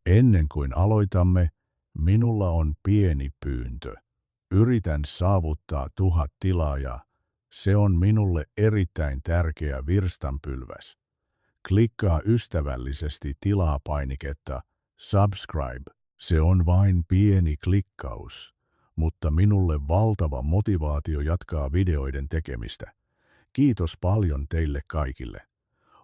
Ennen kuin aloitamme, minulla on pieni pyyntö. Yritän saavuttaa 1000 tilaajaa. Se on minulle erittäin tärkeä virstanpylväs. Klikkaa ystävällisesti tilaa-painiketta subscribe. Se on vain pieni klikkaus, mutta minulle valtava motivaatio jatkaa videoiden tekemistä. Kiitos paljon teille kaikille.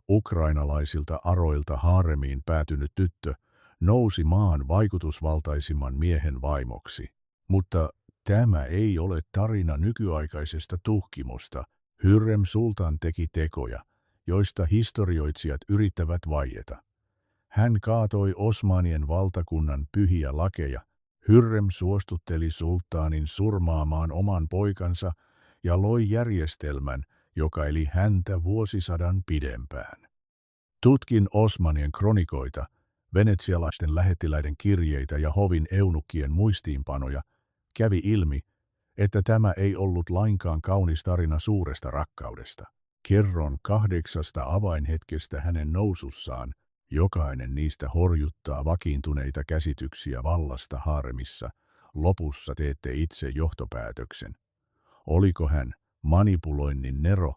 Ukrainalaisilta aroilta haaremiin päätynyt tyttö nousi maan vaikutusvaltaisimman miehen vaimoksi. Mutta tämä ei ole tarina nykyaikaisesta tuhkimosta. Hürrem Sultan teki tekoja, joista historioitsijat yrittävät vaieta. Hän kaatoi Osmanien valtakunnan pyhiä lakeja. Hürrem suostutteli sulttaanin surmaamaan oman poikansa ja loi järjestelmän, joka eli häntä vuosisadan pidempään. Tutkin Osmanien kronikoita, venetsialaisten lähettiläiden kirjeitä ja hovin eunukkien muistiinpanoja. Kävi ilmi, että tämä ei ollut lainkaan kaunis tarina suuresta rakkaudesta. Kerron 8 avainhetkestä hänen nousussaan. Jokainen niistä horjuttaa vakiintuneita käsityksiä vallasta haaremissa. Lopussa teette itse johtopäätöksen. Oliko hän manipuloinnin nero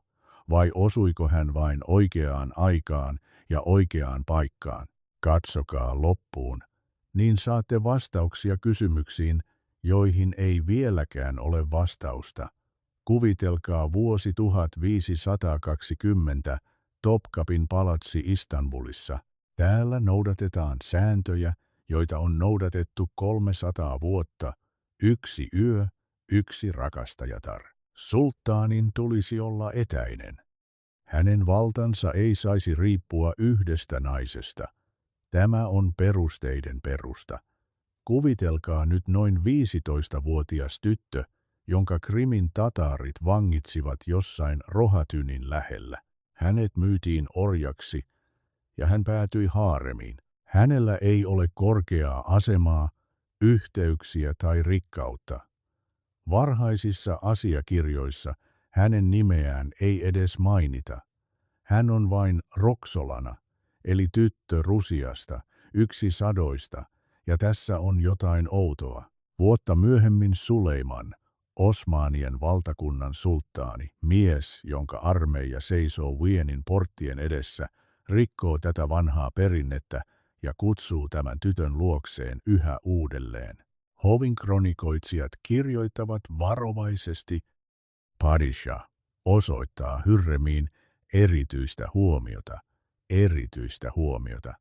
vai osuiko hän vain oikeaan aikaan ja oikeaan paikkaan? Katsokaa loppuun, niin saatte vastauksia kysymyksiin, joihin ei vieläkään ole vastausta. Kuvitelkaa vuosi 1520, Topkapin palatsi Istanbulissa. Täällä noudatetaan sääntöjä, joita on noudatettu 300 vuotta. 1 yö, 1 rakastajatar. Sulttaanin tulisi olla etäinen. Hänen valtansa ei saisi riippua yhdestä naisesta. Tämä on perusteiden perusta. Kuvitelkaa nyt noin 15-vuotias tyttö, jonka Krimin tataarit vangitsivat jossain Rohatynin lähellä. Hänet myytiin orjaksi ja hän päätyi haaremiin. Hänellä ei ole korkeaa asemaa, yhteyksiä tai rikkautta. Varhaisissa asiakirjoissa hänen nimeään ei edes mainita. Hän on vain Roksolana, eli tyttö Rusiasta, 1 sadoista, ja tässä on jotain outoa. Vuotta myöhemmin Suleiman, Osmanien valtakunnan sulttaani, mies, jonka armeija seisoo Vienin porttien edessä, rikkoo tätä vanhaa perinnettä ja kutsuu tämän tytön luokseen yhä uudelleen. Hovin kronikoitsijat kirjoittavat varovaisesti. Padishah osoittaa Hürremiin erityistä huomiota.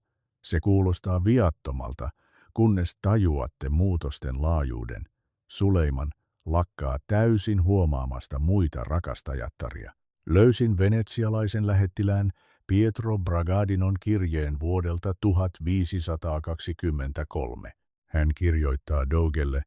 Se kuulostaa viattomalta, kunnes tajuatte muutosten laajuuden. Suleiman lakkaa täysin huomaamasta muita rakastajattaria. Löysin venetsialaisen lähettilään Pietro Bragadinon kirjeen vuodelta 1523. Hän kirjoittaa Dogelle: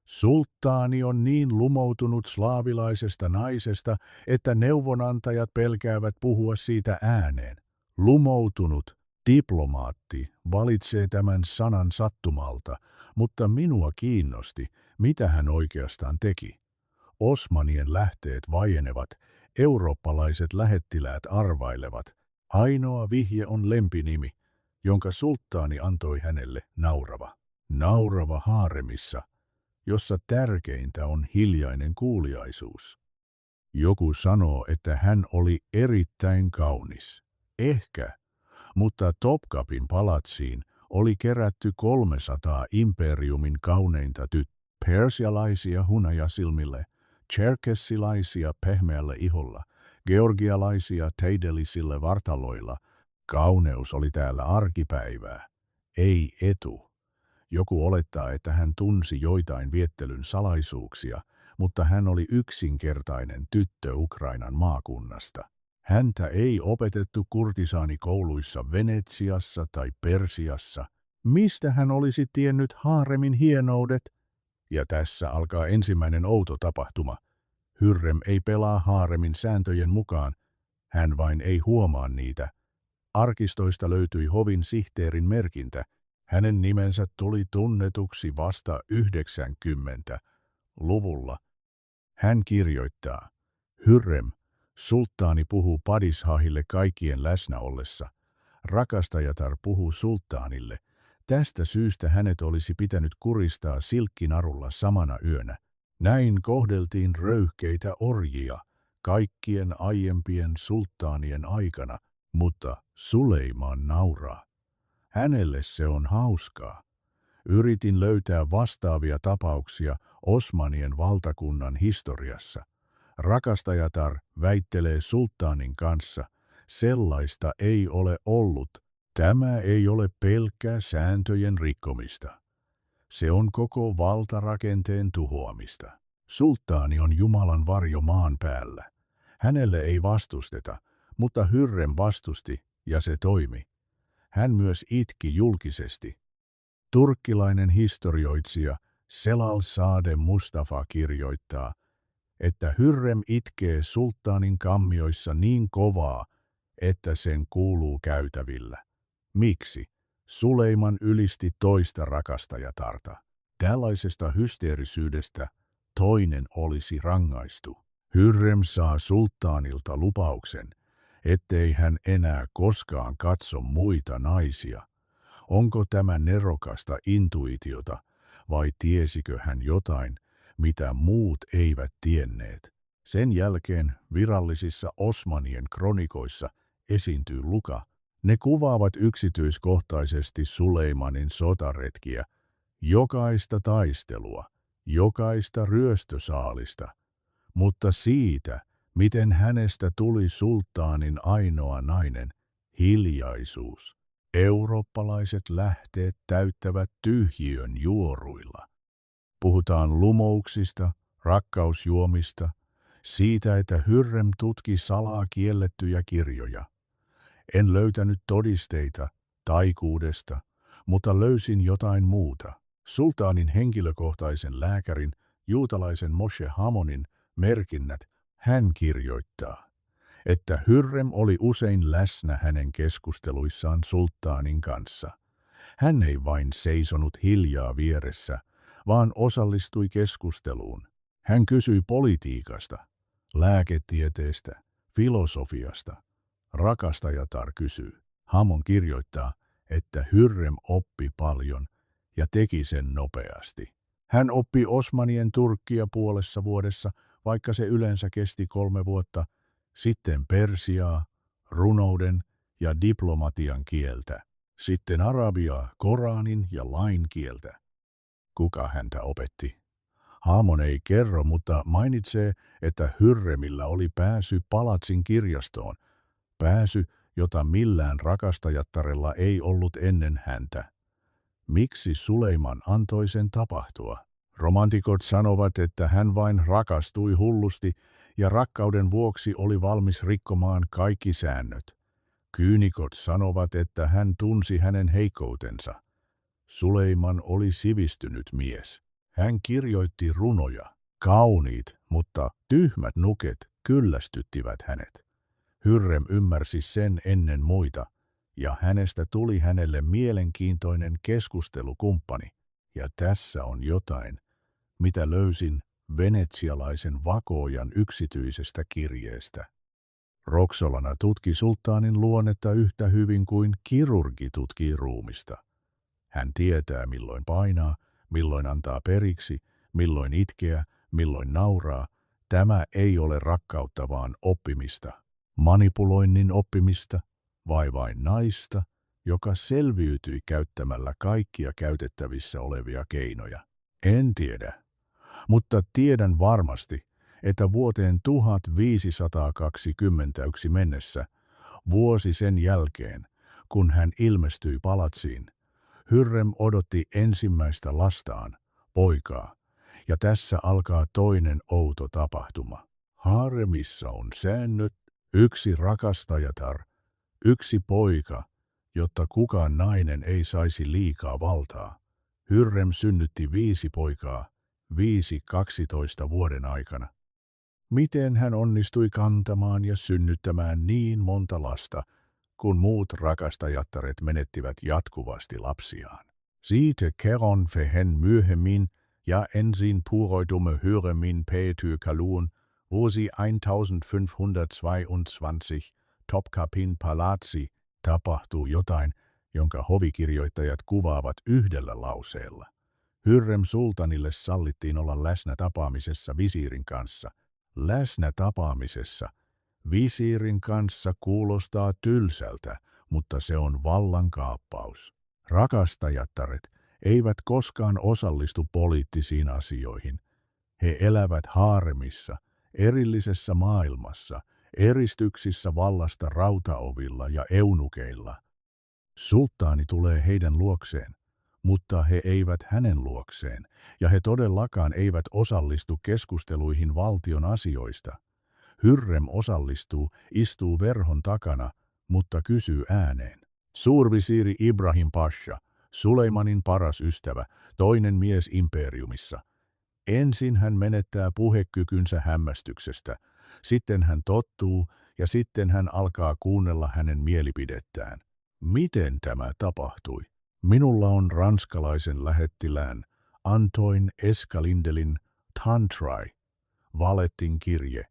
Sulttaani on niin lumoutunut slaavilaisesta naisesta, että neuvonantajat pelkäävät puhua siitä ääneen. Lumoutunut diplomaatti valitsee tämän sanan sattumalta, mutta minua kiinnosti, mitä hän oikeastaan teki. Osmanien lähteet vaijenevat, eurooppalaiset lähettiläät arvailevat. Ainoa vihje on lempinimi, jonka sulttaani antoi hänelle, Naurava. Naurava haaremissa, jossa tärkeintä on hiljainen kuuliaisuus. Joku sanoo, että hän oli erittäin kaunis. Ehkä, mutta Topkapin palatsiin oli kerätty 300 imperiumin kauneinta persialaisia hunajasilmille, tserkessilaisia pehmeällä iholla, georgialaisia teidellisillä vartaloilla. Kauneus oli täällä arkipäivää, ei etu. Joku olettaa, että hän tunsi joitain viettelyn salaisuuksia, mutta hän oli yksinkertainen tyttö Ukrainan maakunnasta. Häntä ei opetettu kurtisaanikouluissa Venetsiassa tai Persiassa. Mistä hän olisi tiennyt haaremin hienoudet? Ja tässä alkaa ensimmäinen outo tapahtuma. Hürrem ei pelaa haaremin sääntöjen mukaan. Hän vain ei huomaa niitä. Arkistoista löytyi hovin sihteerin merkintä. Hänen nimensä tuli tunnetuksi vasta 90-luvulla. Hän kirjoittaa: Hürrem, sulttaani puhuu Padishahille kaikkien läsnä ollessa. Rakastajatar puhuu sulttaanille. Tästä syystä hänet olisi pitänyt kuristaa silkkinarulla samana yönä. Näin kohdeltiin röyhkeitä orjia kaikkien aiempien sulttaanien aikana, mutta Suleiman nauraa. Hänelle se on hauskaa. Yritin löytää vastaavia tapauksia Osmanien valtakunnan historiassa. Rakastajatar väittelee sulttaanin kanssa, sellaista ei ole ollut. Tämä ei ole pelkkää sääntöjen rikkomista. Se on koko valtarakenteen tuhoamista. Sulttaani on Jumalan varjo maan päällä. Hänelle ei vastusteta, mutta Hürrem vastusti ja se toimi. Hän myös itki julkisesti. Turkkilainen historioitsija Selal Sade Mustafa kirjoittaa, että Hürrem itkee sulttaanin kammioissa niin kovaa, että sen kuuluu käytävillä. Miksi? Suleiman ylisti toista rakastajatarta. Tällaisesta hysteerisyydestä toinen olisi rangaistu. Hürrem saa sulttaanilta lupauksen, ettei hän enää koskaan katso muita naisia. Onko tämä nerokasta intuitiota vai tiesikö hän jotain, mitä muut eivät tienneet? Sen jälkeen virallisissa Osmanien kronikoissa esiintyy luka. Ne kuvaavat yksityiskohtaisesti Suleimanin sotaretkiä, jokaista taistelua, jokaista ryöstösaalista, mutta siitä, miten hänestä tuli sulttaanin ainoa nainen, hiljaisuus. Eurooppalaiset lähteet täyttävät tyhjiön juoruilla. Puhutaan lumouksista, rakkausjuomista, siitä, että Hürrem tutki salaa kiellettyjä kirjoja. En löytänyt todisteita taikuudesta, mutta löysin jotain muuta. Sultaanin henkilökohtaisen lääkärin, juutalaisen Moshe Hamonin merkinnät. Hän kirjoittaa, että Hürrem oli usein läsnä hänen keskusteluissaan sulttaanin kanssa. Hän ei vain seisonut hiljaa vieressä, vaan osallistui keskusteluun. Hän kysyi politiikasta, lääketieteestä, filosofiasta. Rakastajatar kysyy. Hamon kirjoittaa, että Hürrem oppi paljon ja teki sen nopeasti. Hän oppi Osmanien turkkia puolessa vuodessa, vaikka se yleensä kesti 3 vuotta, sitten persiaa, runouden ja diplomatian kieltä, sitten arabiaa, Koranin ja lain kieltä. Kuka häntä opetti? Hamon ei kerro, mutta mainitsee, että Hürremillä oli pääsy palatsin kirjastoon, pääsy, jota millään rakastajattarella ei ollut ennen häntä. Miksi Suleiman antoi sen tapahtua? Romantikot sanovat, että hän vain rakastui hullusti ja rakkauden vuoksi oli valmis rikkomaan kaikki säännöt. Kyynikot sanovat, että hän tunsi hänen heikkoutensa. Suleiman oli sivistynyt mies. Hän kirjoitti runoja. Kauniit, mutta tyhmät nuket kyllästyttivät hänet. Hürrem ymmärsi sen ennen muita, ja hänestä tuli hänelle mielenkiintoinen keskustelukumppani. Ja tässä on jotain, mitä löysin venetsialaisen vakoojan yksityisestä kirjeestä. Roxolana tutki sulttaanin luonnetta yhtä hyvin kuin kirurgi tutkii ruumista. Hän tietää, milloin painaa, milloin antaa periksi, milloin itkeä, milloin nauraa. Tämä ei ole rakkautta, vaan oppimista. Manipuloinnin oppimista, vai vain naista, joka selviytyi käyttämällä kaikkia käytettävissä olevia keinoja. En tiedä, mutta tiedän varmasti, että vuoteen 1521 mennessä, vuosi sen jälkeen, kun hän ilmestyi palatsiin, Hürrem odotti ensimmäistä lastaan, poikaa, ja tässä alkaa toinen outo tapahtuma. Haaremissa on säännöt, 1 rakastajatar, 1 poika, jotta kukaan nainen ei saisi liikaa valtaa. Hürrem synnytti 5 poikaa, 5 12 vuoden aikana. Miten hän onnistui kantamaan ja synnyttämään niin monta lasta, kun muut rakastajattaret menettivät jatkuvasti lapsiaan? Siitä kerron fehen myöhemmin ja ensin puroidumme Hürremin päätyy Kaluun vuosi 1522 Topkapin palatsi tapahtuu jotain, jonka hovikirjoittajat kuvaavat yhdellä lauseella. Hürrem sultanille sallittiin olla läsnä tapaamisessa visiirin kanssa. Läsnä tapaamisessa visiirin kanssa kuulostaa tylsältä, mutta se on vallankaappaus. Rakastajattaret eivät koskaan osallistu poliittisiin asioihin. He elävät haaremissa, erillisessä maailmassa, eristyksissä vallasta rautaovilla ja eunukeilla. Sulttaani tulee heidän luokseen, mutta he eivät hänen luokseen, ja he todellakaan eivät osallistu keskusteluihin valtion asioista. Hürrem osallistuu, istuu verhon takana, mutta kysyy ääneen. Suurvisiiri Ibrahim Pasha, Suleimanin paras ystävä, toinen mies imperiumissa. Ensin hän menettää puhekykynsä hämmästyksestä, sitten hän tottuu ja sitten hän alkaa kuunnella hänen mielipidettään. Miten tämä tapahtui? Minulla on ranskalaisen lähettilään Antoine Escalindelin Tantrai, Valettin kirje,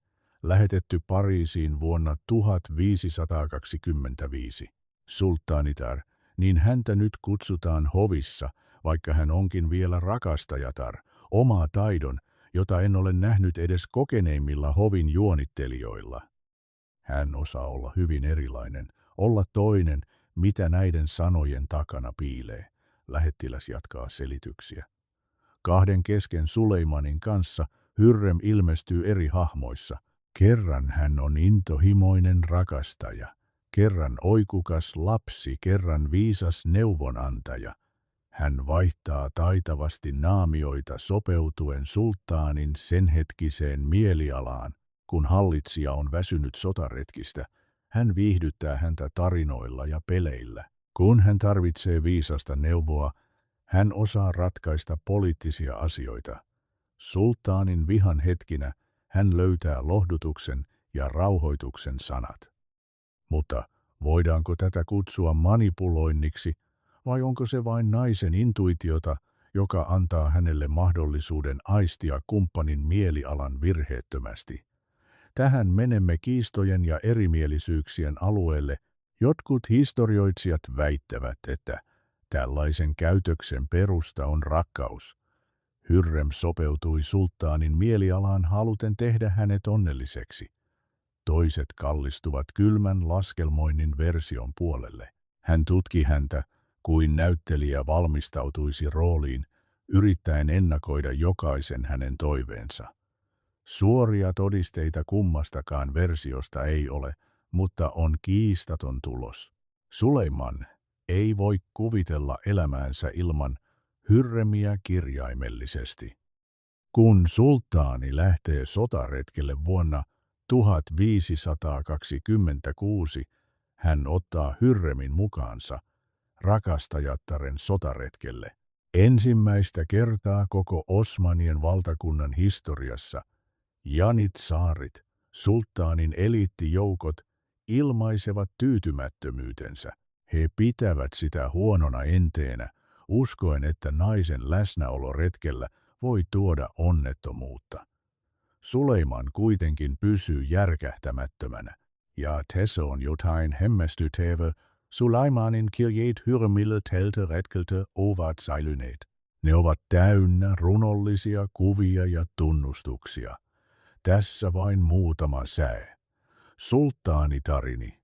lähetetty Pariisiin vuonna 1525. Sultaanitar, niin häntä nyt kutsutaan hovissa, vaikka hän onkin vielä rakastajatar, omaa taidon, jota en ole nähnyt edes kokeneimmilla hovin juonittelijoilla. Hän osaa olla hyvin erilainen, olla toinen, mitä näiden sanojen takana piilee, lähettiläs jatkaa selityksiä. Kahden kesken Suleimanin kanssa Hürrem ilmestyy eri hahmoissa. Kerran hän on intohimoinen rakastaja, kerran oikukas lapsi, kerran viisas neuvonantaja. Hän vaihtaa taitavasti naamioita sopeutuen sulttaanin senhetkiseen mielialaan. Kun hallitsija on väsynyt sotaretkistä, hän viihdyttää häntä tarinoilla ja peleillä. Kun hän tarvitsee viisasta neuvoa, hän osaa ratkaista poliittisia asioita. Sulttaanin vihan hetkinä hän löytää lohdutuksen ja rauhoituksen sanat. Mutta voidaanko tätä kutsua manipuloinniksi, vai onko se vain naisen intuitiota, joka antaa hänelle mahdollisuuden aistia kumppanin mielialan virheettömästi? Tähän menemme kiistojen ja erimielisyyksien alueelle. Jotkut historioitsijat väittävät, että tällaisen käytöksen perusta on rakkaus. Hürrem sopeutui sulttaanin mielialaan haluten tehdä hänet onnelliseksi. Toiset kallistuvat kylmän laskelmoinnin version puolelle. Hän tutki häntä, kuin näyttelijä valmistautuisi rooliin, yrittäen ennakoida jokaisen hänen toiveensa. Suoria todisteita kummastakaan versiosta ei ole, mutta on kiistaton tulos. Suleiman ei voi kuvitella elämäänsä ilman Hürremiä kirjaimellisesti. Kun sulttaani lähtee sotaretkelle vuonna 1526, hän ottaa Hürremin mukaansa rakastajattaren sotaretkelle. Ensimmäistä kertaa koko Osmanien valtakunnan historiassa janitsaarit, sulttaanin eliittijoukot, ilmaisevat tyytymättömyytensä. He pitävät sitä huonona enteenä, uskoen, että naisen läsnäolo retkellä voi tuoda onnettomuutta. Suleiman kuitenkin pysyy järkähtämättömänä, ja tässä on jotain hämmästyttävää. Suleimanin kirjeet Hürremille tältä retkeltä ovat säilyneet. Ne ovat täynnä runollisia kuvia ja tunnustuksia. Tässä vain muutama säe. Sulttaanitarini,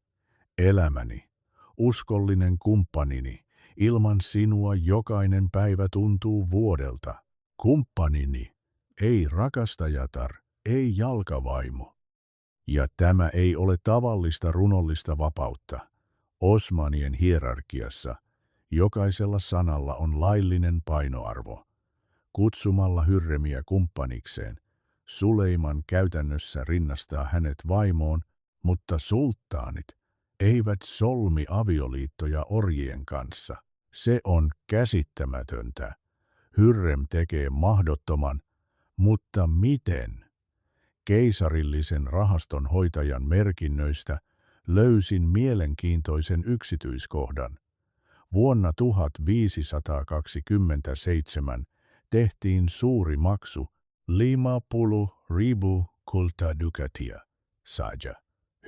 elämäni, uskollinen kumppanini, ilman sinua jokainen päivä tuntuu vuodelta. Kumppanini, ei rakastajatar, ei jalkavaimo. Ja tämä ei ole tavallista runollista vapautta. Osmanien hierarkiassa jokaisella sanalla on laillinen painoarvo. Kutsumalla Hürremiä kumppanikseen, Suleiman käytännössä rinnastaa hänet vaimoon, mutta sulttaanit eivät solmi avioliittoja orjien kanssa. Se on käsittämätöntä. Hürrem tekee mahdottoman, mutta miten? Keisarillisen rahaston hoitajan merkinnöistä löysin mielenkiintoisen yksityiskohdan. Vuonna 1527 tehtiin suuri maksu, 50.000 kulta dukatia, saja,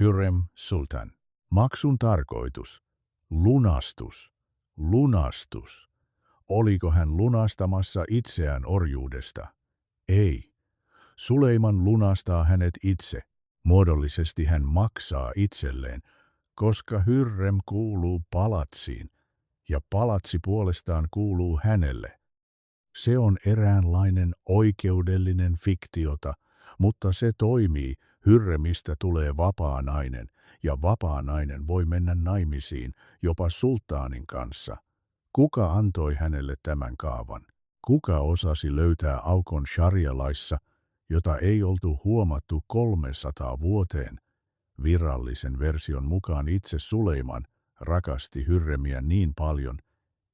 Hürrem sultan. Maksun tarkoitus, lunastus, Lunastus. Oliko hän lunastamassa itseään orjuudesta? Ei. Suleiman lunastaa hänet itse. Muodollisesti hän maksaa itselleen, koska Hürrem kuuluu palatsiin, ja palatsi puolestaan kuuluu hänelle. Se on eräänlainen oikeudellinen fiktiota, mutta se toimii. Hürremistä tulee vapaa nainen, ja vapaa nainen voi mennä naimisiin jopa sulttaanin kanssa. Kuka antoi hänelle tämän kaavan? Kuka osasi löytää aukon sharia-laissa, jota ei oltu huomattu 300 vuoteen? Virallisen version mukaan itse Suleiman rakasti Hürremiä niin paljon,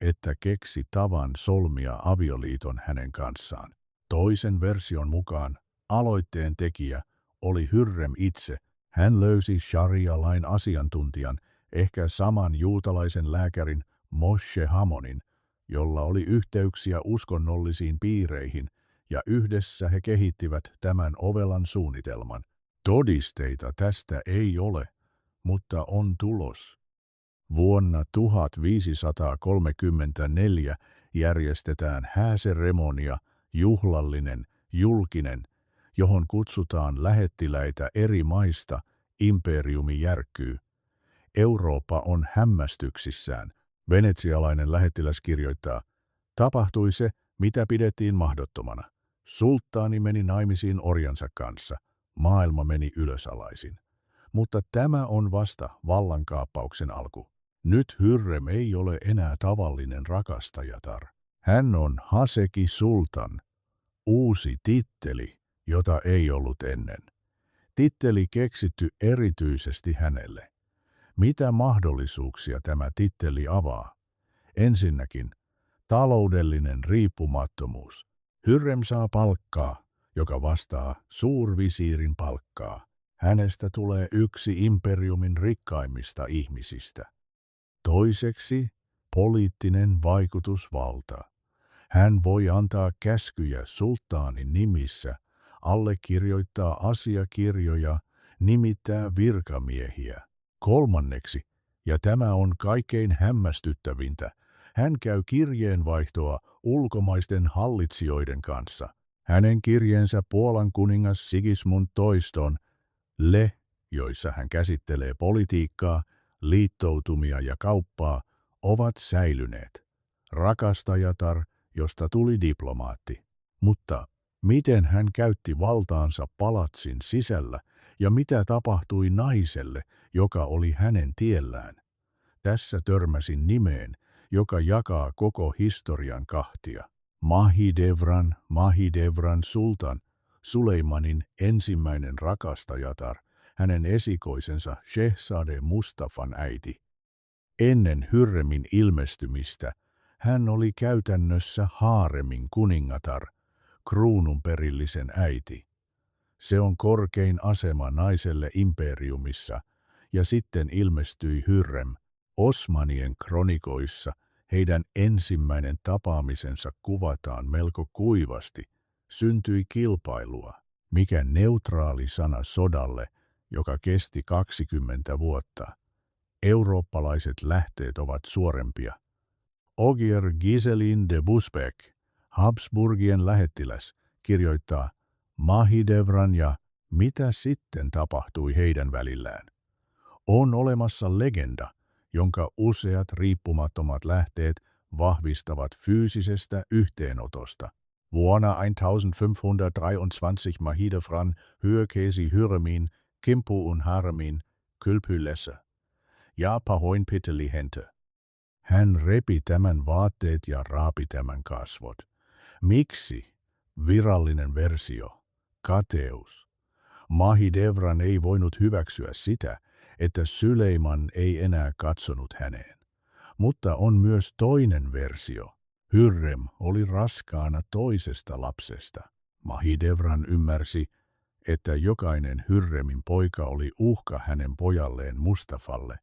että keksi tavan solmia avioliiton hänen kanssaan. Toisen version mukaan aloitteen tekijä oli Hürrem itse. Hän löysi sharia-lain asiantuntijan, ehkä saman juutalaisen lääkärin Moshe Hamonin, jolla oli yhteyksiä uskonnollisiin piireihin, ja yhdessä he kehittivät tämän ovelan suunnitelman. Todisteita tästä ei ole, mutta on tulos. Vuonna 1534 järjestetään hääseremonia, juhlallinen, julkinen, johon kutsutaan lähettiläitä eri maista. Imperiumi järkkyy. Eurooppa on hämmästyksissään. Venetsialainen lähettiläs kirjoittaa, tapahtui se, mitä pidettiin mahdottomana. Sulttaani meni naimisiin orjansa kanssa. Maailma meni ylösalaisin. Mutta tämä on vasta vallankaappauksen alku. Nyt Hürrem ei ole enää tavallinen rakastajatar. Hän on Haseki Sultan, uusi titteli, jota ei ollut ennen. Titteli keksitty erityisesti hänelle. Mitä mahdollisuuksia tämä titteli avaa? Ensinnäkin, taloudellinen riippumattomuus. Hürrem saa palkkaa, joka vastaa suurvisiirin palkkaa. Hänestä tulee yksi imperiumin rikkaimmista ihmisistä. Toiseksi, poliittinen vaikutusvalta. Hän voi antaa käskyjä sulttaanin nimissä, allekirjoittaa asiakirjoja, nimittää virkamiehiä. Kolmanneksi, ja tämä on kaikkein hämmästyttävintä, hän käy kirjeenvaihtoa ulkomaisten hallitsijoiden kanssa. Hänen kirjeensä Puolan kuningas Sigismund II, joissa hän käsittelee politiikkaa, liittoutumia ja kauppaa, ovat säilyneet. Rakastajatar, josta tuli diplomaatti. Mutta miten hän käytti valtaansa palatsin sisällä ja mitä tapahtui naiselle, joka oli hänen tiellään? Tässä törmäsin nimeen, joka jakaa koko historian kahtia. Mahidevran sultan, Suleimanin ensimmäinen rakastajatar, hänen esikoisensa Shehzade Mustafan äiti. Ennen Hürremin ilmestymistä hän oli käytännössä haaremin kuningatar, kruununperillisen äiti. Se on korkein asema naiselle imperiumissa, ja sitten ilmestyi Hürrem. Osmanien kronikoissa heidän ensimmäinen tapaamisensa kuvataan melko kuivasti. Syntyi kilpailua, mikä neutraali sana sodalle, joka kesti 20 vuotta. Eurooppalaiset lähteet ovat suorempia. Ogier Giselin de Busbecq, Habsburgien lähettiläs, kirjoittaa Mahidevran ja mitä sitten tapahtui heidän välillään. On olemassa legenda, jonka useat riippumattomat lähteet vahvistavat fyysisestä yhteenotosta. Vuonna 1523 Mahidevran hyökkäsi Hürremiin, kimppuun Haremin kylpylässä ja pahoinpiteli häntä. Hän repi tämän vaatteet ja raapi tämän kasvot. Miksi? Virallinen versio. Kateus. Mahidevran ei voinut hyväksyä sitä, että Suleiman ei enää katsonut häneen. Mutta on myös toinen versio. Hürrem oli raskaana toisesta lapsesta. Mahidevran ymmärsi, että jokainen Hürremin poika oli uhka hänen pojalleen Mustafalle.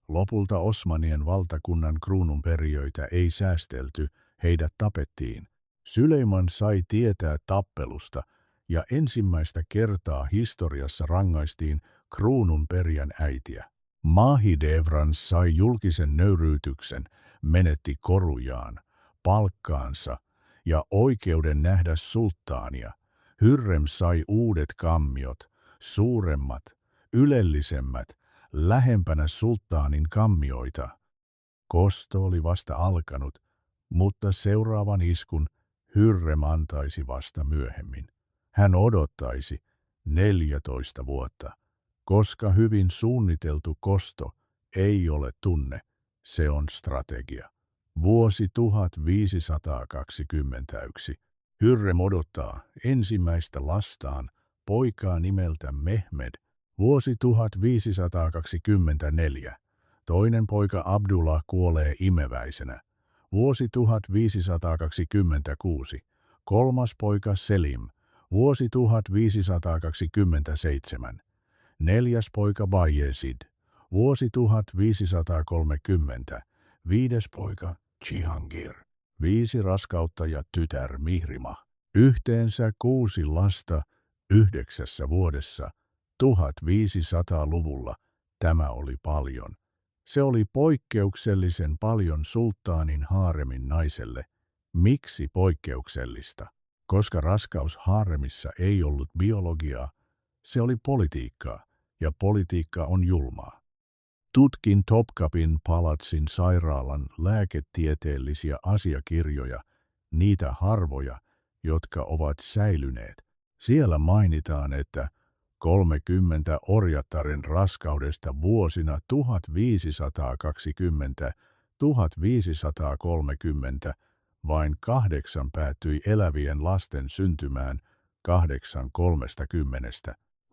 Lopulta Osmanien valtakunnan kruununperijöitä ei säästelty, heidät tapettiin. Suleiman sai tietää tappelusta ja ensimmäistä kertaa historiassa rangaistiin kruununperijän äitiä. Mahidevran sai julkisen nöyryytyksen, menetti korujaan, palkkaansa ja oikeuden nähdä sulttaania. Hürrem sai uudet kammiot, suuremmat, ylellisemmät, lähempänä sulttaanin kammioita. Kosto oli vasta alkanut, mutta seuraavan iskun Hürrem antaisi vasta myöhemmin. Hän odottaisi 14 vuotta, koska hyvin suunniteltu kosto ei ole tunne, se on strategia. Vuosi 1521. Hürrem odottaa ensimmäistä lastaan, poikaa nimeltä Mehmed. Vuosi 1524. Toinen poika Abdullah kuolee imeväisenä. Vuosi 1526. Kolmas poika Selim. Vuosi 1527. Neljäs poika Bayezid. Vuosi 1530. Viides poika Cihangir. 5 raskautta ja tytär Mihrimah. Yhteensä 6 lasta 9 vuodessa. 1500-luvulla tämä oli paljon. Se oli poikkeuksellisen paljon sulttaanin haaremin naiselle. Miksi poikkeuksellista? Koska raskaus haaremissa ei ollut biologiaa, se oli politiikkaa, ja politiikka on julmaa. Tutkin Topkapin palatsin sairaalan lääketieteellisiä asiakirjoja, niitä harvoja, jotka ovat säilyneet. Siellä mainitaan, että 30 orjattaren raskaudesta vuosina 1520–1530 vain 8 päätyi elävien lasten syntymään 8/30.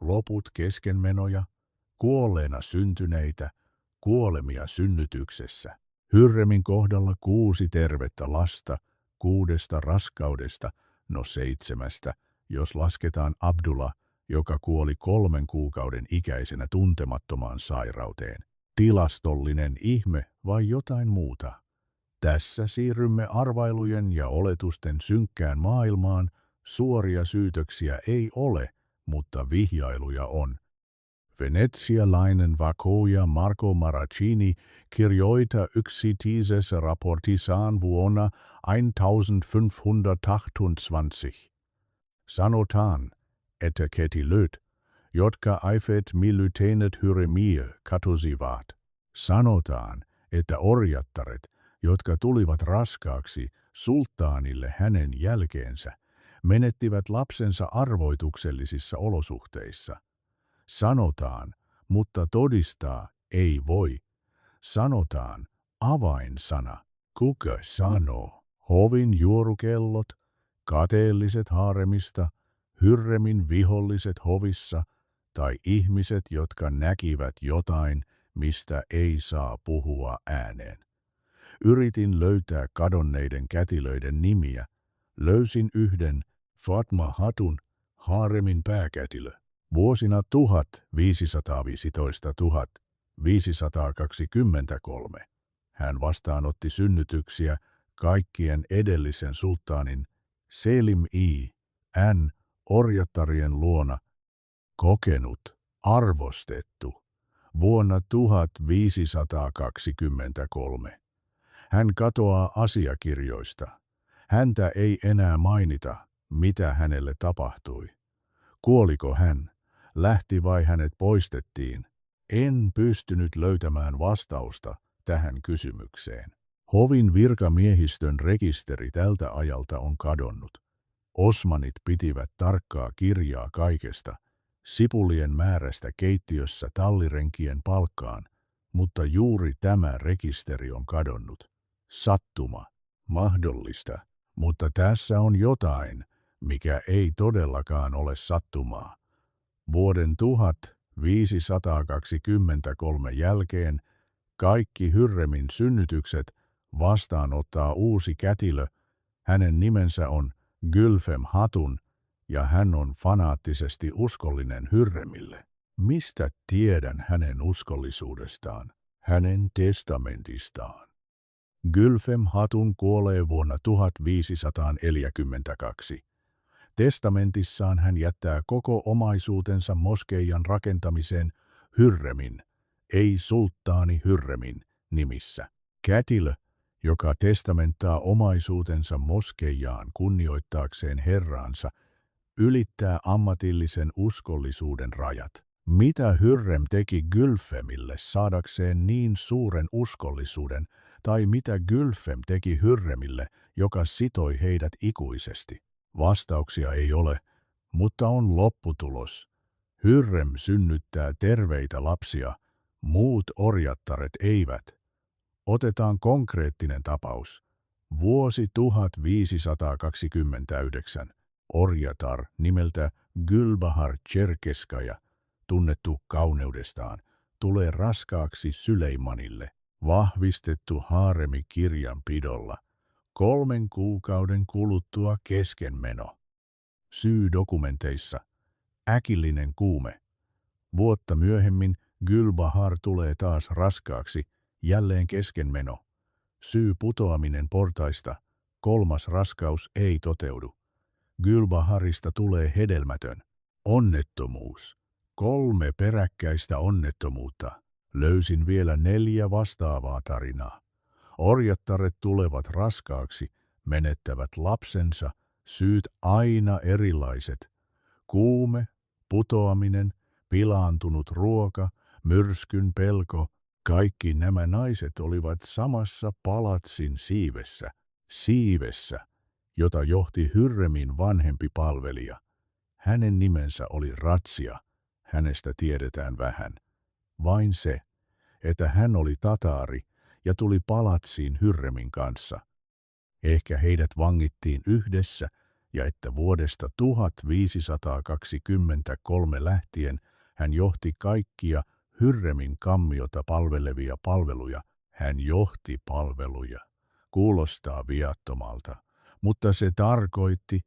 Loput keskenmenoja, kuolleena syntyneitä, kuolemia synnytyksessä. Hürremin kohdalla 6 tervettä lasta, 6 raskaudesta, 7, jos lasketaan Abdullah, joka kuoli 3 kuukauden ikäisenä tuntemattomaan sairauteen. Tilastollinen ihme vai jotain muuta? Tässä siirrymme arvailujen ja oletusten synkkään maailmaan. Suoria syytöksiä ei ole, mutta vihjailuja on. Venetsialainen vakooja Marco Maracini kirjoita yksityisessä raportissaan vuonna 1528. Sanotaan, että kätilöt, jotka eivät miellyttäneet Hürremiä, katosivat. Sanotaan, että orjattaret, jotka tulivat raskaaksi sulttaanille hänen jälkeensä, menettivät lapsensa arvoituksellisissa olosuhteissa. Sanotaan, mutta todistaa ei voi. Sanotaan, avainsana. Kuka sanoo? Hovin juorukellot, kateelliset haaremista, Hürremin viholliset hovissa tai ihmiset, jotka näkivät jotain, mistä ei saa puhua ääneen. Yritin löytää kadonneiden kätilöiden nimiä. Löysin yhden, Fatma Hatun, haaremin pääkätilö. Vuosina 1515–1523 hän vastaanotti synnytyksiä kaikkien edellisen sulttaanin Selim I.N. orjattarien luona. Kokenut, arvostettu. Vuonna 1523. Hän katoaa asiakirjoista. Häntä ei enää mainita, mitä hänelle tapahtui. Kuoliko hän? Lähti vai hänet poistettiin? En pystynyt löytämään vastausta tähän kysymykseen. Hovin virkamiehistön rekisteri tältä ajalta on kadonnut. Osmanit pitivät tarkkaa kirjaa kaikesta, sipulien määrästä keittiössä tallirenkien palkkaan, mutta juuri tämä rekisteri on kadonnut. Sattuma, mahdollista, mutta tässä on jotain, mikä ei todellakaan ole sattumaa. Vuoden 1523 jälkeen kaikki Hürremin synnytykset vastaanottaa uusi kätilö. Hänen nimensä on Gülfem Hatun ja hän on fanaattisesti uskollinen Hürremille. Mistä tiedän hänen uskollisuudestaan? Hänen testamentistaan. Gülfem Hatun kuolee vuonna 1542. Testamentissaan hän jättää koko omaisuutensa moskeijan rakentamiseen Hürremin, ei sulttaani Hürremin nimissä. Kätilö, joka testamenttaa omaisuutensa moskeijaan kunnioittaakseen herraansa, ylittää ammatillisen uskollisuuden rajat. Mitä Hürrem teki Gülfemille saadakseen niin suuren uskollisuuden, tai mitä Gülfem teki Hürremille, joka sitoi heidät ikuisesti? Vastauksia ei ole, mutta on lopputulos. Hürrem synnyttää terveitä lapsia, muut orjattaret eivät. Otetaan konkreettinen tapaus. Vuosi 1529. Orjatar nimeltä Gülbahar Cherkeskaja, tunnettu kauneudestaan, tulee raskaaksi Süleymanille, vahvistettu haaremi kirjanpidolla. 3 kuukauden kuluttua keskenmeno. Syy dokumenteissa. Äkillinen kuume. Vuotta myöhemmin Gülbahar tulee taas raskaaksi, jälleen keskenmeno. Syy putoaminen portaista. 3. raskaus ei toteudu. Gülbaharista tulee hedelmätön. Onnettomuus. 3 peräkkäistä onnettomuutta. Löysin vielä 4 vastaavaa tarinaa. Orjattaret tulevat raskaaksi, menettävät lapsensa, syyt aina erilaiset. Kuume, putoaminen, pilaantunut ruoka, myrskyn pelko, kaikki nämä naiset olivat samassa palatsin siivessä, jota johti Hürremin vanhempi palvelija. Hänen nimensä oli Ratsia, hänestä tiedetään vähän. Vain se, että hän oli tataari ja tuli palatsiin Hürremin kanssa. Ehkä heidät vangittiin yhdessä ja että vuodesta 1523 lähtien hän johti kaikkia Hürremin kammiota palvelevia palveluja. Hän johti palveluja. Kuulostaa viattomalta, mutta se tarkoitti,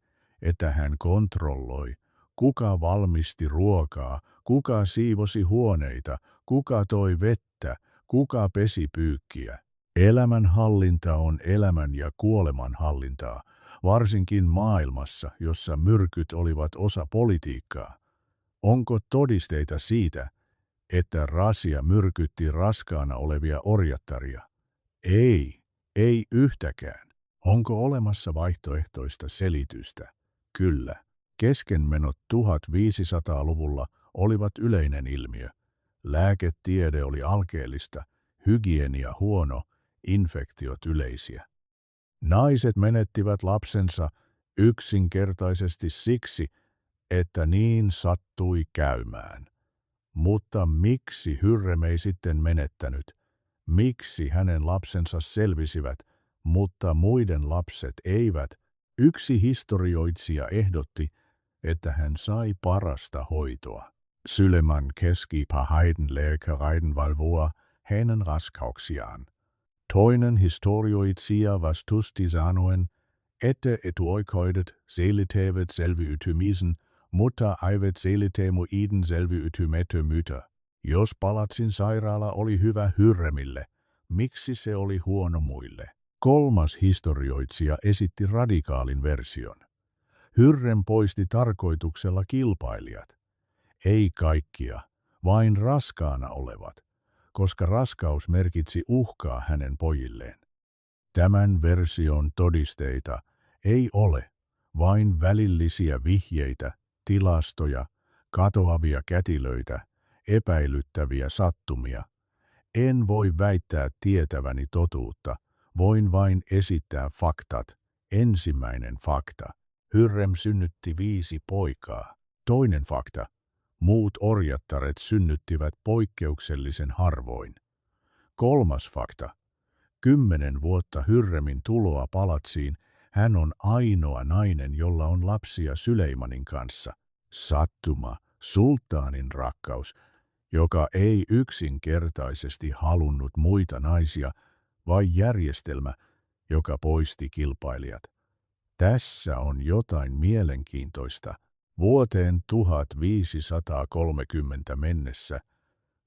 että hän kontrolloi, kuka valmisti ruokaa, kuka siivosi huoneita, kuka toi vettä, kuka pesi pyykkiä. Elämänhallinta on elämän ja kuoleman hallintaa, varsinkin maailmassa, jossa myrkyt olivat osa politiikkaa. Onko todisteita siitä, että Rasia myrkytti raskaana olevia orjattaria? Ei yhtäkään. Onko olemassa vaihtoehtoista selitystä? Kyllä. Keskenmenot 1500-luvulla olivat yleinen ilmiö. Lääketiede oli alkeellista, hygienia huono, infektiot yleisiä. Naiset menettivät lapsensa yksinkertaisesti siksi, että niin sattui käymään. Mutta miksi Hürrem ei sitten menettänyt? Miksi hänen lapsensa selvisivät, mutta muiden lapset eivät? Yksi historioitsija ehdotti, että hän sai parasta hoitoa. Süleyman keski Heidenläkereiden valvoa hänen raskauksiaan. Toinen historioitsija vastusti sanoen, että etuoikeudet seliteivät selviytymisen, mutta eivät selitä muiden selviytymättömyyttä. Jos palatsin sairaala oli hyvä Hürremille, miksi se oli huono muille? 3. historioitsija esitti radikaalin version. Hürrem poisti tarkoituksella kilpailijat. Ei kaikkia, vain raskaana olevat, koska raskaus merkitsi uhkaa hänen pojilleen. Tämän version todisteita ei ole, vain välillisiä vihjeitä, tilastoja, katoavia kätilöitä, epäilyttäviä sattumia. En voi väittää tietäväni totuutta, voin vain esittää faktat. Ensimmäinen fakta. Hürrem synnytti 5 poikaa. Toinen fakta. Muut orjattaret synnyttivät poikkeuksellisen harvoin. 3. fakta. 10 vuotta Hürremin tuloa palatsiin hän on ainoa nainen, jolla on lapsia Süleymanin kanssa. Sattuma, sulttaanin rakkaus, joka ei yksinkertaisesti halunnut muita naisia, vai järjestelmä, joka poisti kilpailijat. Tässä on jotain mielenkiintoista. Vuoteen 1530 mennessä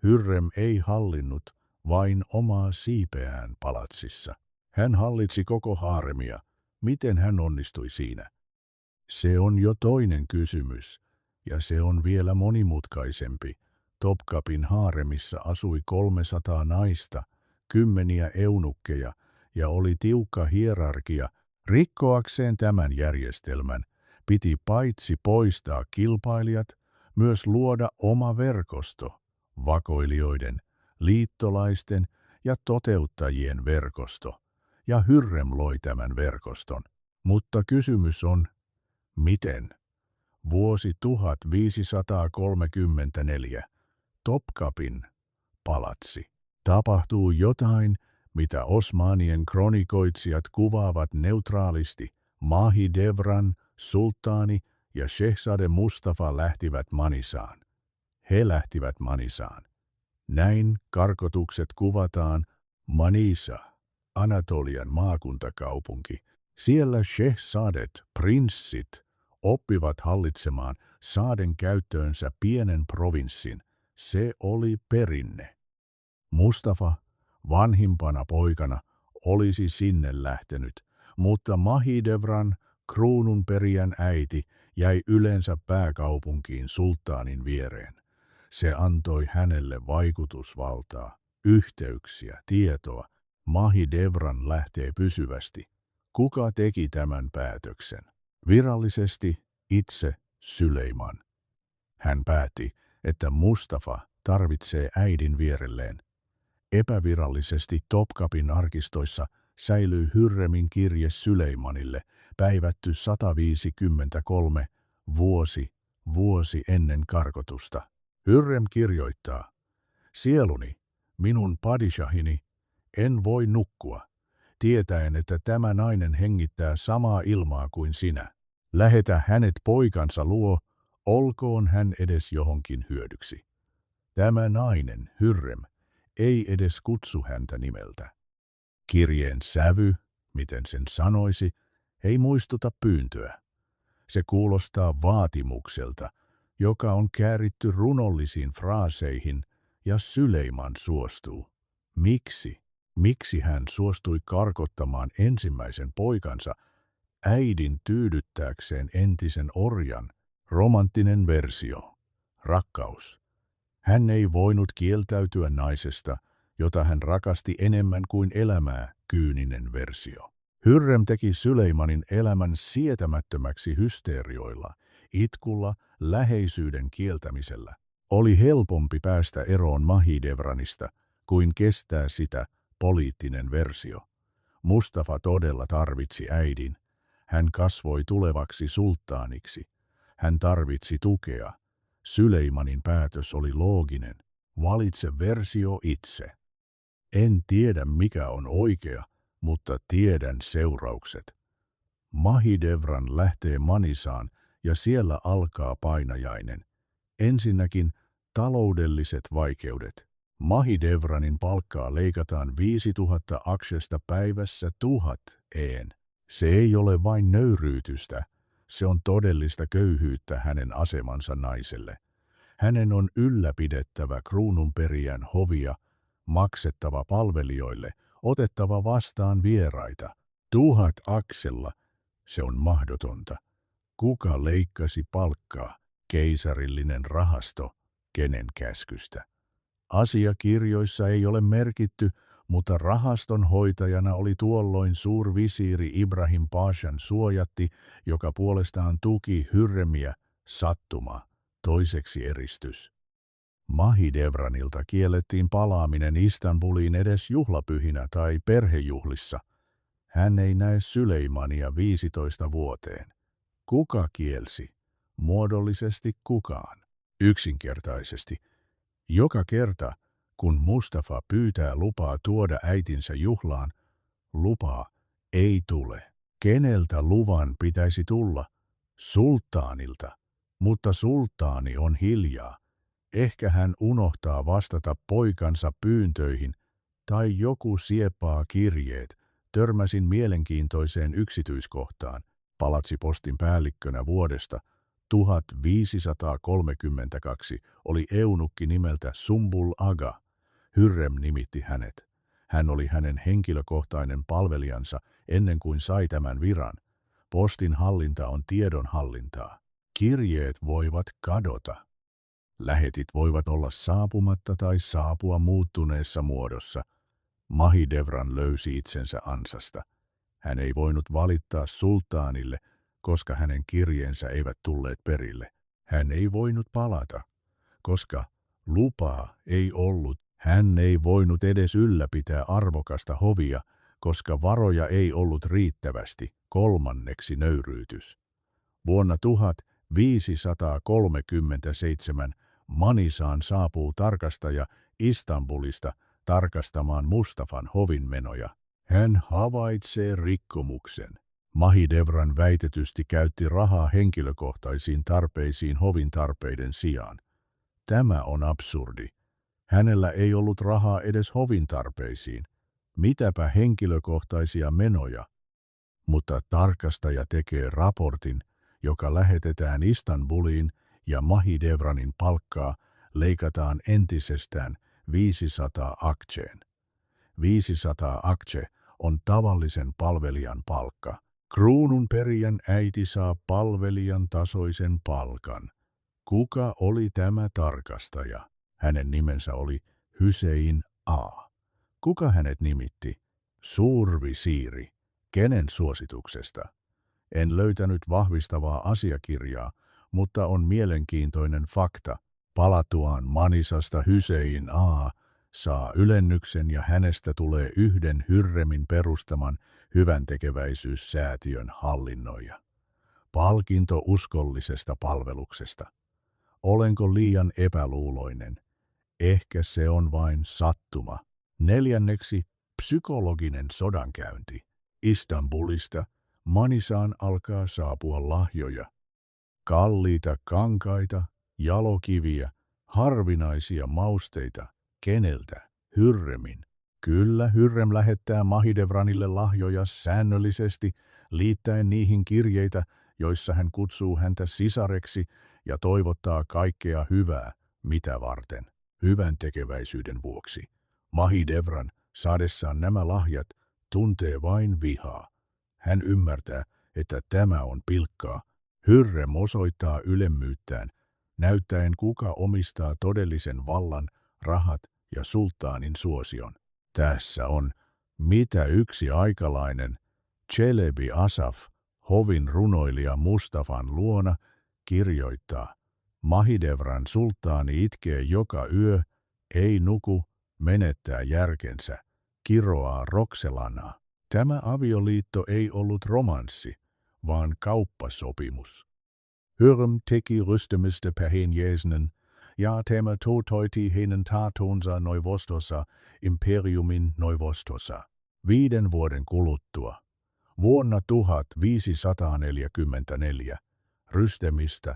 Hürrem ei hallinnut vain omaa siipeään palatsissa. Hän hallitsi koko haaremia. Miten hän onnistui siinä? Se on jo toinen kysymys, ja se on vielä monimutkaisempi. Topkapin haaremissa asui 300 naista, 10 eunukkeja ja oli tiukka hierarkia. Rikkoakseen tämän järjestelmän piti paitsi poistaa kilpailijat, myös luoda oma verkosto, vakoilijoiden, liittolaisten ja toteuttajien verkosto, ja Hürrem loi tämän verkoston. Mutta kysymys on, miten? Vuosi 1534. Topkapin palatsi. Tapahtuu jotain, mitä Osmanien kronikoitsijat kuvaavat neutraalisti. Mahidevran, sulttaani ja Shehzade Mustafa lähtivät Manisaan. He lähtivät Manisaan. Näin karkotukset kuvataan. Manisa, Anatolian maakuntakaupunki. Siellä Shehzadet, prinssit, oppivat hallitsemaan saaden käyttöönsä pienen provinssin. Se oli perinne. Mustafa, vanhimpana poikana, olisi sinne lähtenyt, mutta Mahidevran, kruununperijän äiti, jäi yleensä pääkaupunkiin sulttaanin viereen. Se antoi hänelle vaikutusvaltaa, yhteyksiä, tietoa. Mahidevran lähtee pysyvästi. Kuka teki tämän päätöksen? Virallisesti itse Süleyman. Hän päätti, että Mustafa tarvitsee äidin vierelleen. Epävirallisesti Topkapin arkistoissa säilyy Hürremin kirje Süleymanille, päivätty 153, vuosi ennen karkotusta. Hürrem kirjoittaa, sieluni, minun padishahini, en voi nukkua, tietäen, että tämä nainen hengittää samaa ilmaa kuin sinä. Lähetä hänet poikansa luo, olkoon hän edes johonkin hyödyksi. Tämä nainen, Hürrem, ei edes kutsu häntä nimeltä. Kirjeen sävy, miten sen sanoisi, ei muistuta pyyntöä. Se kuulostaa vaatimukselta, joka on kääritty runollisiin fraaseihin, ja Süleyman suostuu. Miksi? Miksi hän suostui karkottamaan ensimmäisen poikansa äidin tyydyttääkseen entisen orjan? Romanttinen versio. Rakkaus. Hän ei voinut kieltäytyä naisesta, jota hän rakasti enemmän kuin elämää, kyyninen versio. Hürrem teki Süleymanin elämän sietämättömäksi hysteerioilla, itkulla, läheisyyden kieltämisellä. Oli helpompi päästä eroon Mahidevranista kuin kestää sitä, poliittinen versio. Mustafa todella tarvitsi äidin. Hän kasvoi tulevaksi sulttaaniksi. Hän tarvitsi tukea. Süleymanin päätös oli looginen. Valitse versio itse. En tiedä mikä on oikea, mutta tiedän seuraukset. Mahidevran lähtee Manisaan ja siellä alkaa painajainen. Ensinnäkin taloudelliset vaikeudet. Mahidevranin palkkaa leikataan 5000 aksesta päivässä 1000 een. Se ei ole vain nöyryytystä, se on todellista köyhyyttä hänen asemansa naiselle. Hänen on ylläpidettävä kruununperijän hovia, maksettava palvelijoille, otettava vastaan vieraita. 1000 aksella, se on mahdotonta. Kuka leikkasi palkkaa? Keisarillinen rahasto, kenen käskystä? Asiakirjoissa ei ole merkitty, mutta rahaston hoitajana oli tuolloin suurvisiiri Ibrahim Pashan suojatti, joka puolestaan tuki Hürremiä, sattuma, toiseksi eristys. Mahidevranilta kiellettiin palaaminen Istanbuliin edes juhlapyhinä tai perhejuhlissa. Hän ei näe Süleymania 15 vuoteen. Kuka kielsi? Muodollisesti kukaan. Yksinkertaisesti. Joka kerta, kun Mustafa pyytää lupaa tuoda äitinsä juhlaan, lupaa ei tule. Keneltä luvan pitäisi tulla? Sulttaanilta. Mutta sulttaani on hiljaa. Ehkä hän unohtaa vastata poikansa pyyntöihin, tai joku siepaa kirjeet. Törmäsin mielenkiintoiseen yksityiskohtaan. Palatsipostin päällikkönä vuodesta 1532 oli eunukki nimeltä Sumbul Aga. Hürrem nimitti hänet. Hän oli hänen henkilökohtainen palvelijansa ennen kuin sai tämän viran. Postin hallinta on tiedon hallintaa. Kirjeet voivat kadota. Lähetit voivat olla saapumatta tai saapua muuttuneessa muodossa. Mahidevran löysi itsensä ansasta. Hän ei voinut valittaa sulttaanille, koska hänen kirjeensä eivät tulleet perille. Hän ei voinut palata, koska lupaa ei ollut. Hän ei voinut edes ylläpitää arvokasta hovia, koska varoja ei ollut riittävästi. Kolmanneksi nöyryytys. Vuonna 1537 Manisaan saapuu tarkastaja Istanbulista tarkastamaan Mustafan hovinmenoja. Hän havaitsee rikkomuksen. Mahidevran väitetysti käytti rahaa henkilökohtaisiin tarpeisiin hovin tarpeiden sijaan. Tämä on absurdi. Hänellä ei ollut rahaa edes hovin tarpeisiin. Mitäpä henkilökohtaisia menoja? Mutta tarkastaja tekee raportin, joka lähetetään Istanbuliin ja Mahidevranin palkkaa leikataan entisestään 500 akçeen. 500 akçe on tavallisen palvelijan palkka. Kruununperijän äiti saa palvelijan tasoisen palkan. Kuka oli tämä tarkastaja? Hänen nimensä oli Hüseyin A. Kuka hänet nimitti? Suurvisiiri. Kenen suosituksesta? En löytänyt vahvistavaa asiakirjaa, mutta on mielenkiintoinen fakta. Palatuaan Manisasta Hüseyin A. saa ylennyksen ja hänestä tulee yhden Hürremin perustaman hyväntekeväisyyssäätiön hallinnoija. Palkinto uskollisesta palveluksesta. Olenko liian epäluuloinen? Ehkä se on vain sattuma. Neljänneksi psykologinen sodankäynti. Istanbulista Manisaan alkaa saapua lahjoja. Kalliita kankaita, jalokiviä, harvinaisia mausteita. Keneltä? Hürremin. Kyllä, Hürrem lähettää Mahidevranille lahjoja säännöllisesti, liittäen niihin kirjeitä, joissa hän kutsuu häntä sisareksi ja toivottaa kaikkea hyvää, mitä varten. Hyvän tekeväisyyden vuoksi. Mahidevran, saadessaan nämä lahjat, tuntee vain vihaa. Hän ymmärtää, että tämä on pilkkaa. Hürrem osoittaa ylemmyyttään, näyttäen kuka omistaa todellisen vallan, rahat ja sulttaanin suosion. Tässä on, mitä yksi aikalainen, Çelebi Asaf, hovin runoilija Mustafan luona, kirjoittaa. Mahidevran sulttaani itkee joka yö, ei nuku, menettää järkensä, kiroaa Rokselanaa. Tämä avioliitto ei ollut romanssi, vaan kauppasopimus. Hürrem teki rystemistä perheenjäsenen, ja tämä toteutti hänen tahtonsa Neuvostossa, imperiumin Neuvostossa. 5 vuoden kuluttua, vuonna 1544, Rystemistä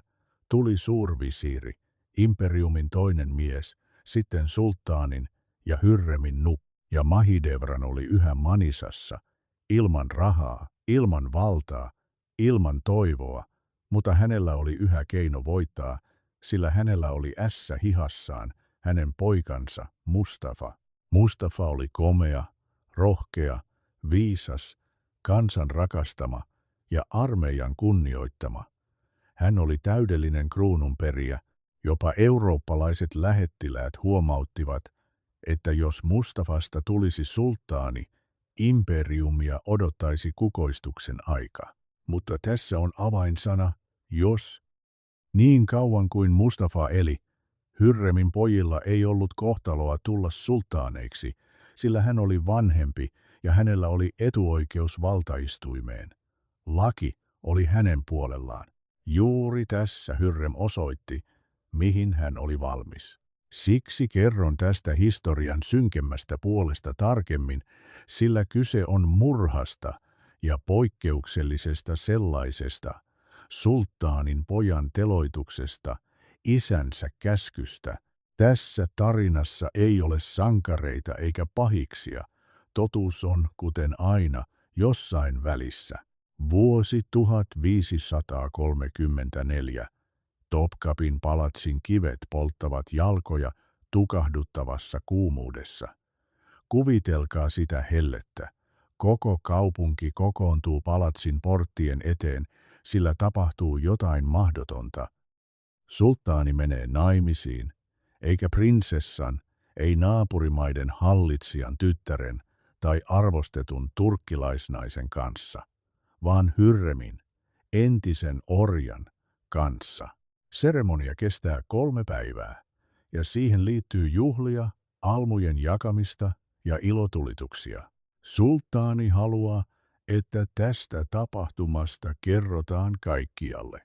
tuli suurvisiiri, imperiumin toinen mies, sitten sulttaanin ja Hürremin nuk, ja Mahidevran oli yhä Manisassa, ilman rahaa, ilman valtaa, ilman toivoa, mutta hänellä oli yhä keino voittaa, sillä hänellä oli ässä hihassaan hänen poikansa Mustafa. Mustafa oli komea, rohkea, viisas, kansan rakastama ja armeijan kunnioittama. Hän oli täydellinen kruununperijä, jopa eurooppalaiset lähettiläät huomauttivat, että jos Mustafasta tulisi sulttaani, imperiumia odottaisi kukoistuksen aika. Mutta tässä on avainsana, jos. Niin kauan kuin Mustafa eli, Hürremin pojilla ei ollut kohtaloa tulla sulttaaneiksi, sillä hän oli vanhempi ja hänellä oli etuoikeus valtaistuimeen. Laki oli hänen puolellaan. Juuri tässä Hürrem osoitti, mihin hän oli valmis. Siksi kerron tästä historian synkemmästä puolesta tarkemmin, sillä kyse on murhasta ja poikkeuksellisesta sellaisesta, sulttaanin pojan teloituksesta, isänsä käskystä. Tässä tarinassa ei ole sankareita eikä pahiksia. Totuus on, kuten aina, jossain välissä. Vuosi 1534. Topkapin palatsin kivet polttavat jalkoja tukahduttavassa kuumuudessa. Kuvitelkaa sitä hellettä. Koko kaupunki kokoontuu palatsin porttien eteen, sillä tapahtuu jotain mahdotonta. Sulttaani menee naimisiin, eikä prinsessan, ei naapurimaiden hallitsijan tyttären tai arvostetun turkkilaisnaisen kanssa, vaan Hürremin, entisen orjan, kanssa. Seremonia kestää 3 päivää, ja siihen liittyy juhlia, almujen jakamista ja ilotulituksia. Sulttaani haluaa, että tästä tapahtumasta kerrotaan kaikkialle.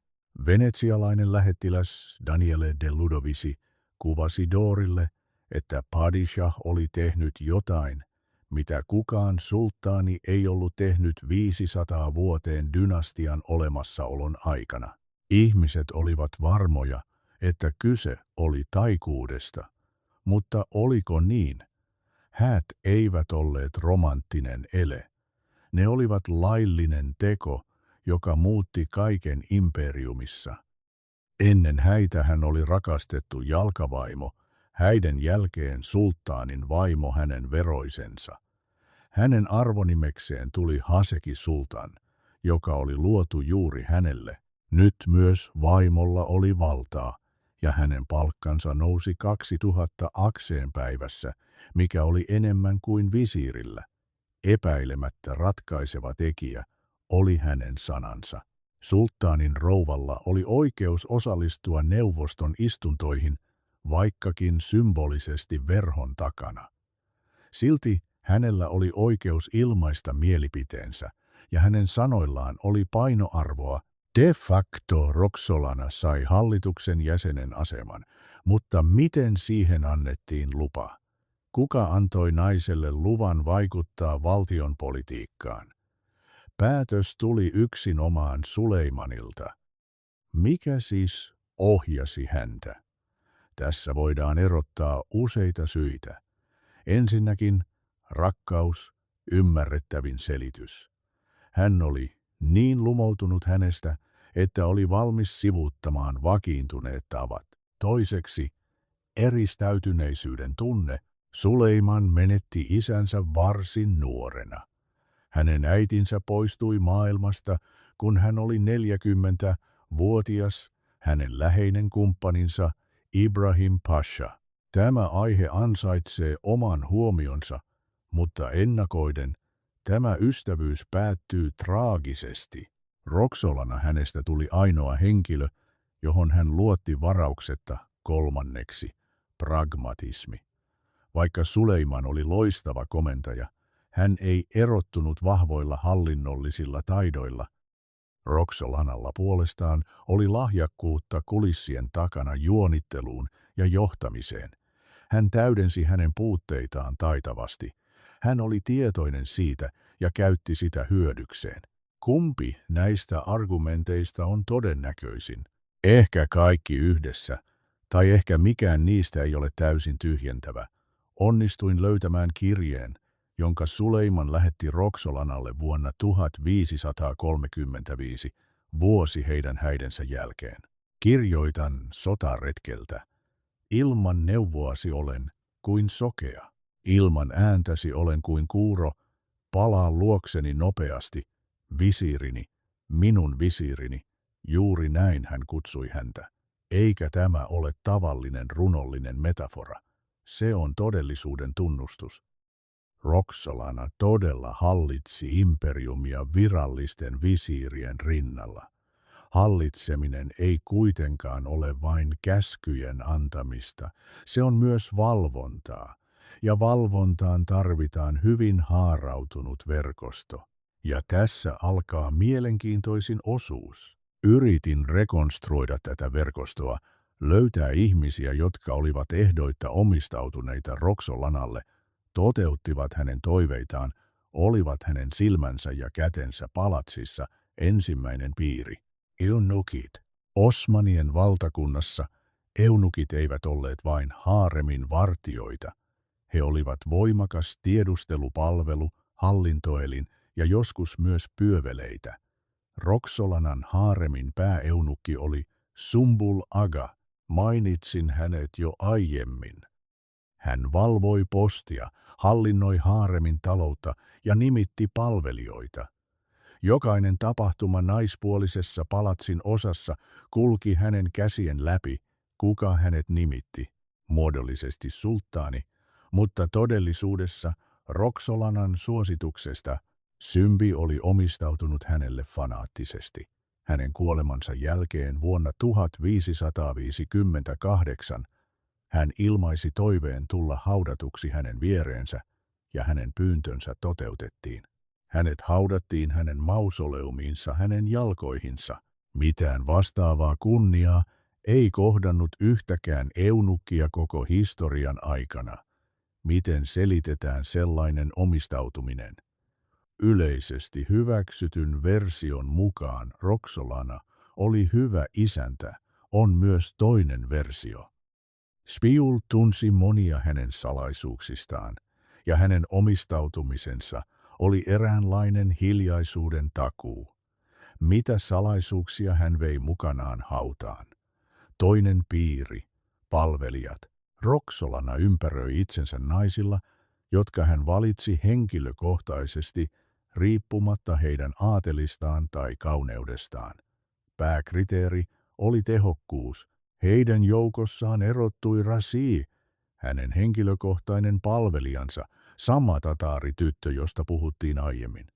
Venetsialainen lähettiläs Daniele de Ludovici kuvasi Dorille, että Padishah oli tehnyt jotain, mitä kukaan sulttaani ei ollut tehnyt 500 vuoteen dynastian olemassaolon aikana. Ihmiset olivat varmoja, että kyse oli taikuudesta, mutta oliko niin? Häät eivät olleet romanttinen ele. Ne olivat laillinen teko, joka muutti kaiken imperiumissa. Ennen häitä hän oli rakastettu jalkavaimo, häiden jälkeen sulttaanin vaimo hänen veroisensa. Hänen arvonimekseen tuli Haseki Sultan, joka oli luotu juuri hänelle. Nyt myös vaimolla oli valtaa, ja hänen palkkansa nousi 2000 akseen päivässä, mikä oli enemmän kuin visiirillä. Epäilemättä ratkaiseva tekijä oli hänen sanansa. Sulttaanin rouvalla oli oikeus osallistua neuvoston istuntoihin, vaikkakin symbolisesti verhon takana. Silti hänellä oli oikeus ilmaista mielipiteensä, ja hänen sanoillaan oli painoarvoa. De facto Roxolana sai hallituksen jäsenen aseman, mutta miten siihen annettiin lupa? Kuka antoi naiselle luvan vaikuttaa valtion politiikkaan? Päätös tuli yksinomaan Suleimanilta. Mikä siis ohjasi häntä? Tässä voidaan erottaa useita syitä. Ensinnäkin rakkaus, ymmärrettävin selitys. Hän oli niin lumoutunut hänestä, että oli valmis sivuuttamaan vakiintuneet tavat. Toiseksi eristäytyneisyyden tunne. Suleiman menetti isänsä varsin nuorena. Hänen äitinsä poistui maailmasta, kun hän oli 40-vuotias, hänen läheinen kumppaninsa Ibrahim Pasha. Tämä aihe ansaitsee oman huomionsa, mutta ennakoiden tämä ystävyys päättyy traagisesti. Roxolana hänestä tuli ainoa henkilö, johon hän luotti varauksetta. Kolmanneksi, pragmatismi. Vaikka Suleiman oli loistava komentaja, hän ei erottunut vahvoilla hallinnollisilla taidoilla. Roxolanalla puolestaan oli lahjakkuutta kulissien takana juonitteluun ja johtamiseen. Hän täydensi hänen puutteitaan taitavasti. Hän oli tietoinen siitä ja käytti sitä hyödykseen. Kumpi näistä argumenteista on todennäköisin? Ehkä kaikki yhdessä, tai ehkä mikään niistä ei ole täysin tyhjentävä. Onnistuin löytämään kirjeen, jonka Suleiman lähetti Roxolanalle vuonna 1535, vuosi heidän häidensä jälkeen. Kirjoitan sotaretkeltä. Ilman neuvoasi olen kuin sokea. Ilman ääntäsi olen kuin kuuro. Palaa luokseni nopeasti. Visiirini, minun visiirini. Juuri näin hän kutsui häntä. Eikä tämä ole tavallinen runollinen metafora. Se on todellisuuden tunnustus. Roxolana todella hallitsi imperiumia virallisten visiirien rinnalla. Hallitseminen ei kuitenkaan ole vain käskyjen antamista, se on myös valvontaa, ja valvontaan tarvitaan hyvin haarautunut verkosto. Ja tässä alkaa mielenkiintoisin osuus. Yritin rekonstruoida tätä verkostoa, löytää ihmisiä, jotka olivat ehdoitta omistautuneita Roxolanalle, toteuttivat hänen toiveitaan, olivat hänen silmänsä ja kätensä palatsissa, ensimmäinen piiri. Eunukit. Osmanien valtakunnassa eunukit eivät olleet vain haaremin vartioita. He olivat voimakas tiedustelupalvelu, hallintoelin ja joskus myös pyöveleitä. Roxolanan haaremin pääeunukki oli Sumbul Aga. Mainitsin hänet jo aiemmin. Hän valvoi postia, hallinnoi haaremin taloutta ja nimitti palvelijoita. Jokainen tapahtuma naispuolisessa palatsin osassa kulki hänen käsien läpi, kuka hänet nimitti, muodollisesti sulttaani, mutta todellisuudessa Roxolanan suosituksesta Symbi oli omistautunut hänelle fanaattisesti. Hänen kuolemansa jälkeen vuonna 1558 hän ilmaisi toiveen tulla haudatuksi hänen viereensä, ja hänen pyyntönsä toteutettiin. Hänet haudattiin hänen mausoleumiinsa hänen jalkoihinsa. Mitään vastaavaa kunniaa ei kohdannut yhtäkään eunukkia koko historian aikana. Miten selitetään sellainen omistautuminen? Yleisesti hyväksytyn version mukaan Roxolana oli hyvä isäntä, on myös toinen versio. Spiul tunsi monia hänen salaisuuksistaan, ja hänen omistautumisensa oli eräänlainen hiljaisuuden takuu. Mitä salaisuuksia hän vei mukanaan hautaan? Toinen piiri, palvelijat. Roxolana ympäröi itsensä naisilla, jotka hän valitsi henkilökohtaisesti riippumatta heidän aatelistaan tai kauneudestaan. Pääkriteeri oli tehokkuus. Heidän joukossaan erottui Rasi, hänen henkilökohtainen palvelijansa, sama tataarityttö, josta puhuttiin aiemmin.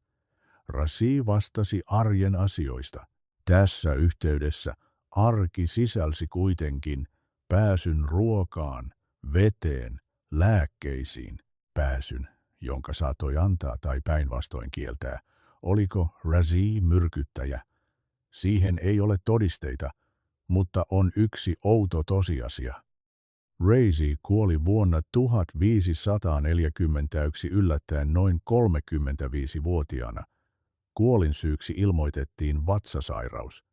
Rasi vastasi arjen asioista. Tässä yhteydessä arki sisälsi kuitenkin pääsyn ruokaan, veteen, lääkkeisiin. Pääsyn, jonka saattoi antaa tai päinvastoin kieltää. Oliko Rasi myrkyttäjä? Siihen ei ole todisteita, mutta on yksi outo tosiasia. Rasi kuoli vuonna 1541 yllättäen noin 35-vuotiaana. Kuolinsyyksi ilmoitettiin vatsasairaus.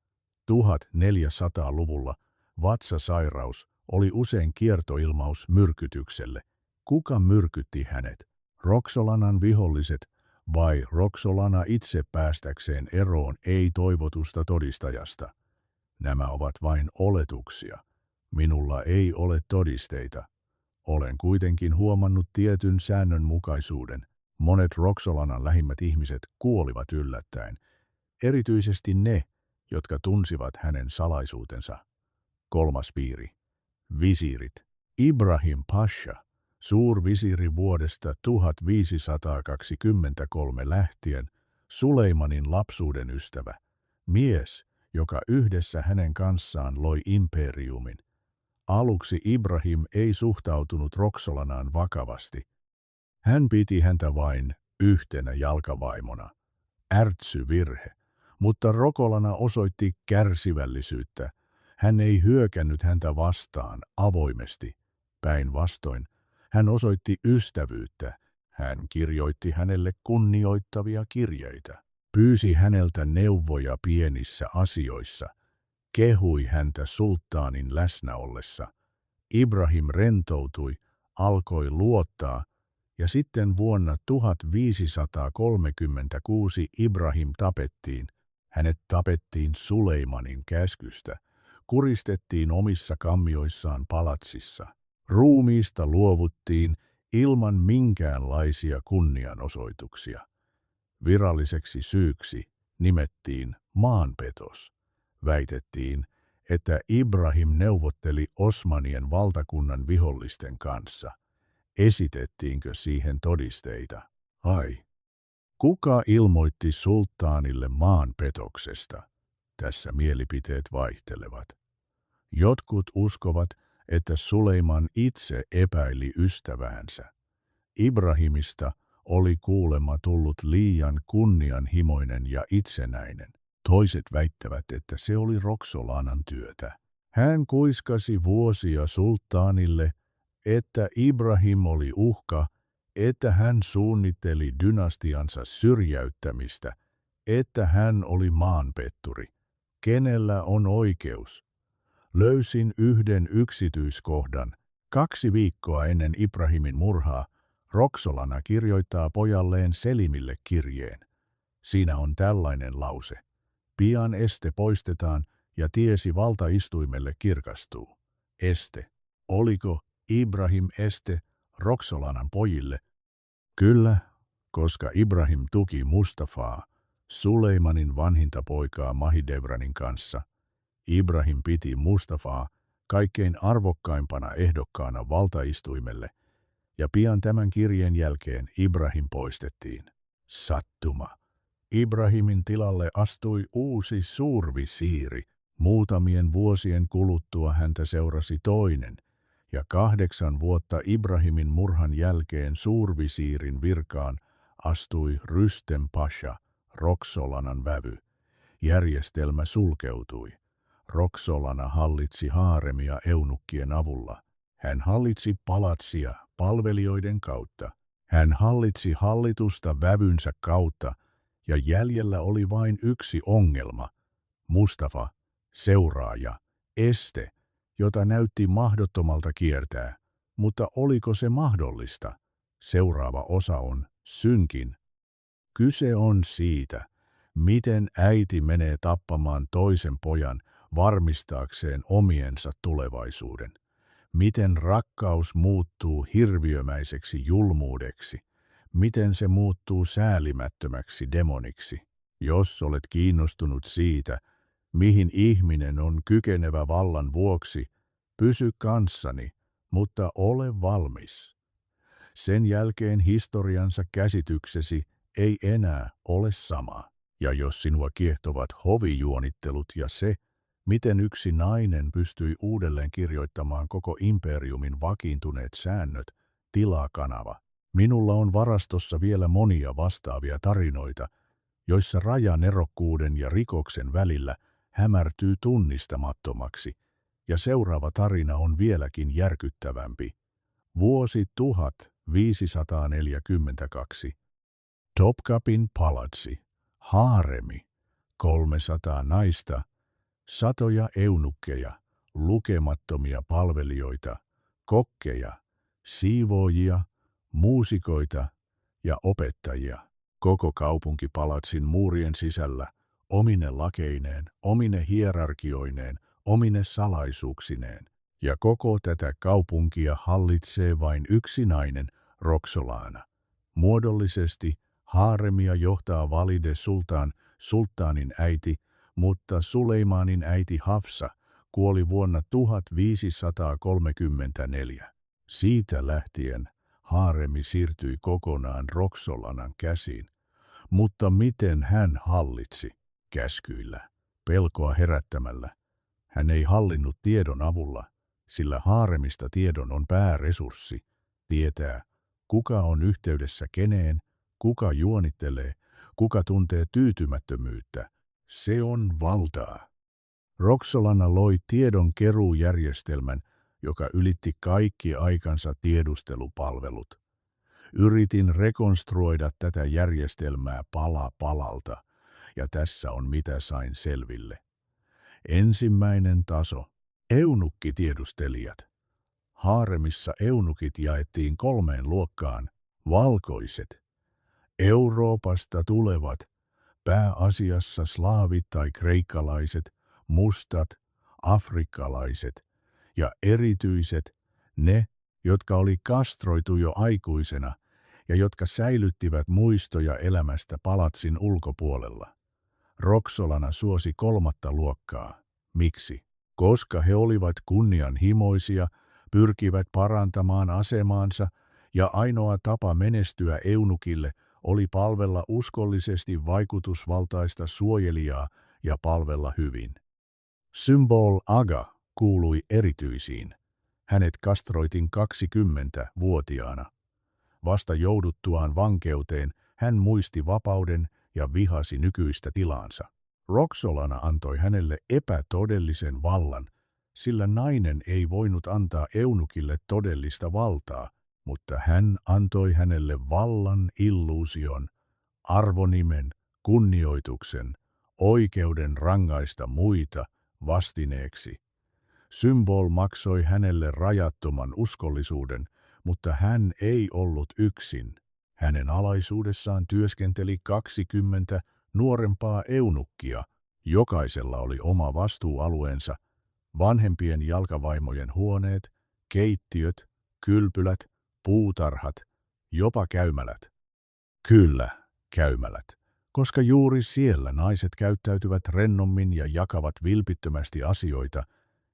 1400-luvulla vatsasairaus oli usein kiertoilmaus myrkytykselle. Kuka myrkytti hänet? Roxolanan viholliset vai Roxolana itse päästäkseen eroon ei-toivotusta todistajasta? Nämä ovat vain oletuksia. Minulla ei ole todisteita. Olen kuitenkin huomannut tietyn säännönmukaisuuden. Monet Roxolanan lähimmät ihmiset kuolivat yllättäen, erityisesti ne, jotka tunsivat hänen salaisuutensa. Kolmas piiri. Visiirit. Ibrahim Pasha, suurvisiiri vuodesta 1523 lähtien, Suleimanin lapsuuden ystävä, mies, joka yhdessä hänen kanssaan loi imperiumin. Aluksi Ibrahim ei suhtautunut Roxolanaan vakavasti. Hän piti häntä vain yhtenä jalkavaimona. Ärtsyvirhe, mutta Roxolana osoitti kärsivällisyyttä. Hän ei hyökännyt häntä vastaan avoimesti. Päinvastoin, hän osoitti ystävyyttä. Hän kirjoitti hänelle kunnioittavia kirjeitä. Pyysi häneltä neuvoja pienissä asioissa. Kehui häntä sulttaanin läsnä ollessa. Ibrahim rentoutui, alkoi luottaa, ja sitten vuonna 1536 Ibrahim tapettiin. Hänet tapettiin Suleimanin käskystä. Kuristettiin omissa kammioissaan palatsissa. Ruumiista luovuttiin ilman minkäänlaisia kunnianosoituksia. Viralliseksi syyksi nimettiin maanpetos. Väitettiin, että Ibrahim neuvotteli Osmanien valtakunnan vihollisten kanssa. Esitettiinkö siihen todisteita? Ai. Kuka ilmoitti sulttaanille maanpetoksesta? Tässä mielipiteet vaihtelevat. Jotkut uskovat, että Suleiman itse epäili ystäväänsä. Ibrahimista oli kuulemma tullut liian kunnianhimoinen ja itsenäinen. Toiset väittävät, että se oli Roxolanan työtä. Hän kuiskasi vuosia sulttaanille, että Ibrahim oli uhka, että hän suunnitteli dynastiansa syrjäyttämistä, että hän oli maanpetturi. Kenellä on oikeus? Löysin yhden yksityiskohdan. 2 viikkoa ennen Ibrahimin murhaa Roxolana kirjoittaa pojalleen Selimille kirjeen. Siinä on tällainen lause. Pian este poistetaan ja tiesi valtaistuimelle kirkastuu. Este. Oliko Ibrahim este Roxolanan pojille? Kyllä, koska Ibrahim tuki Mustafaa, Suleimanin vanhinta poikaa Mahidevranin kanssa. Ibrahim piti Mustafaa kaikkein arvokkaimpana ehdokkaana valtaistuimelle, ja pian tämän kirjeen jälkeen Ibrahim poistettiin. Sattuma. Ibrahimin tilalle astui uusi suurvisiiri. Muutamien vuosien kuluttua häntä seurasi toinen, ja 8 vuotta Ibrahimin murhan jälkeen suurvisiirin virkaan astui Rystem Pasha, Roksolanan vävy. Järjestelmä sulkeutui. Roksolana hallitsi haaremia eunukkien avulla. Hän hallitsi palatsia palvelijoiden kautta. Hän hallitsi hallitusta vävynsä kautta, ja jäljellä oli vain yksi ongelma. Mustafa, seuraaja, este, jota näytti mahdottomalta kiertää. Mutta oliko se mahdollista? Seuraava osa on synkin. Kyse on siitä, miten äiti menee tappamaan toisen pojan varmistaakseen omiensa tulevaisuuden. Miten rakkaus muuttuu hirviömäiseksi julmuudeksi. Miten se muuttuu säälimättömäksi demoniksi. Jos olet kiinnostunut siitä, mihin ihminen on kykenevä vallan vuoksi, pysy kanssani, mutta ole valmis. Sen jälkeen historiansa käsityksesi ei enää ole sama. Ja jos sinua kiehtovat hovijuonittelut ja se, miten yksi nainen pystyi uudelleen kirjoittamaan koko imperiumin vakiintuneet säännöt, tilaa kanava. Minulla on varastossa vielä monia vastaavia tarinoita, joissa raja nerokkuuden ja rikoksen välillä hämärtyy tunnistamattomaksi, ja seuraava tarina on vieläkin järkyttävämpi. Vuosi 1542. Topkapin palatsi, haaremi, 300 naista, satoja eunukkeja, lukemattomia palvelijoita, kokkeja, siivoojia, muusikoita ja opettajia. Koko kaupunki palatsin muurien sisällä, omine lakeineen, omine hierarkioineen, omine salaisuuksineen. Ja koko tätä kaupunkia hallitsee vain yksi nainen, Roksolana. Muodollisesti haaremia johtaa Valide Sultan, sulttaanin äiti, mutta Suleimanin äiti Hafsa kuoli vuonna 1534. Siitä lähtien haaremi siirtyi kokonaan Roksolanan käsiin. Mutta miten hän hallitsi? Käskyillä, pelkoa herättämällä. Hän ei hallinnut tiedon avulla, sillä haaremista tiedon on pääresurssi. Tietää, kuka on yhteydessä keneen, kuka juonittelee, kuka tuntee tyytymättömyyttä. Se on valtaa. Roksolana loi tiedonkeruujärjestelmän, joka ylitti kaikki aikansa tiedustelupalvelut. Yritin rekonstruoida tätä järjestelmää pala palalta, ja tässä on mitä sain selville. Ensimmäinen taso. Eunukkitiedustelijat. Haaremissa eunukit jaettiin 3 luokkaan. Valkoiset. Euroopasta tulevat, pääasiassa slaavit tai kreikkalaiset, mustat, afrikkalaiset ja erityiset, ne, jotka oli kastroitu jo aikuisena ja jotka säilyttivät muistoja elämästä palatsin ulkopuolella. Roksolana suosi 3. luokkaa. Miksi? Koska he olivat kunnianhimoisia, pyrkivät parantamaan asemaansa ja ainoa tapa menestyä eunukille oli palvella uskollisesti vaikutusvaltaista suojelijaa ja palvella hyvin. Symbol Aga kuului erityisiin. Hänet kastroitin 20-vuotiaana. Vasta jouduttuaan vankeuteen hän muisti vapauden ja vihasi nykyistä tilaansa. Roksolana antoi hänelle epätodellisen vallan, sillä nainen ei voinut antaa eunukille todellista valtaa, mutta hän antoi hänelle vallan illuusion, arvonimen, kunnioituksen, oikeuden rangaista muita vastineeksi. Symbol maksoi hänelle rajattoman uskollisuuden, mutta hän ei ollut yksin. Hänen alaisuudessaan työskenteli 20 nuorempaa eunukkia. Jokaisella oli oma vastuualueensa, vanhempien jalkavaimojen huoneet, keittiöt, kylpylät, puutarhat, jopa käymälät. Kyllä, käymälät. koska juuri siellä naiset käyttäytyvät rennommin ja jakavat vilpittömästi asioita,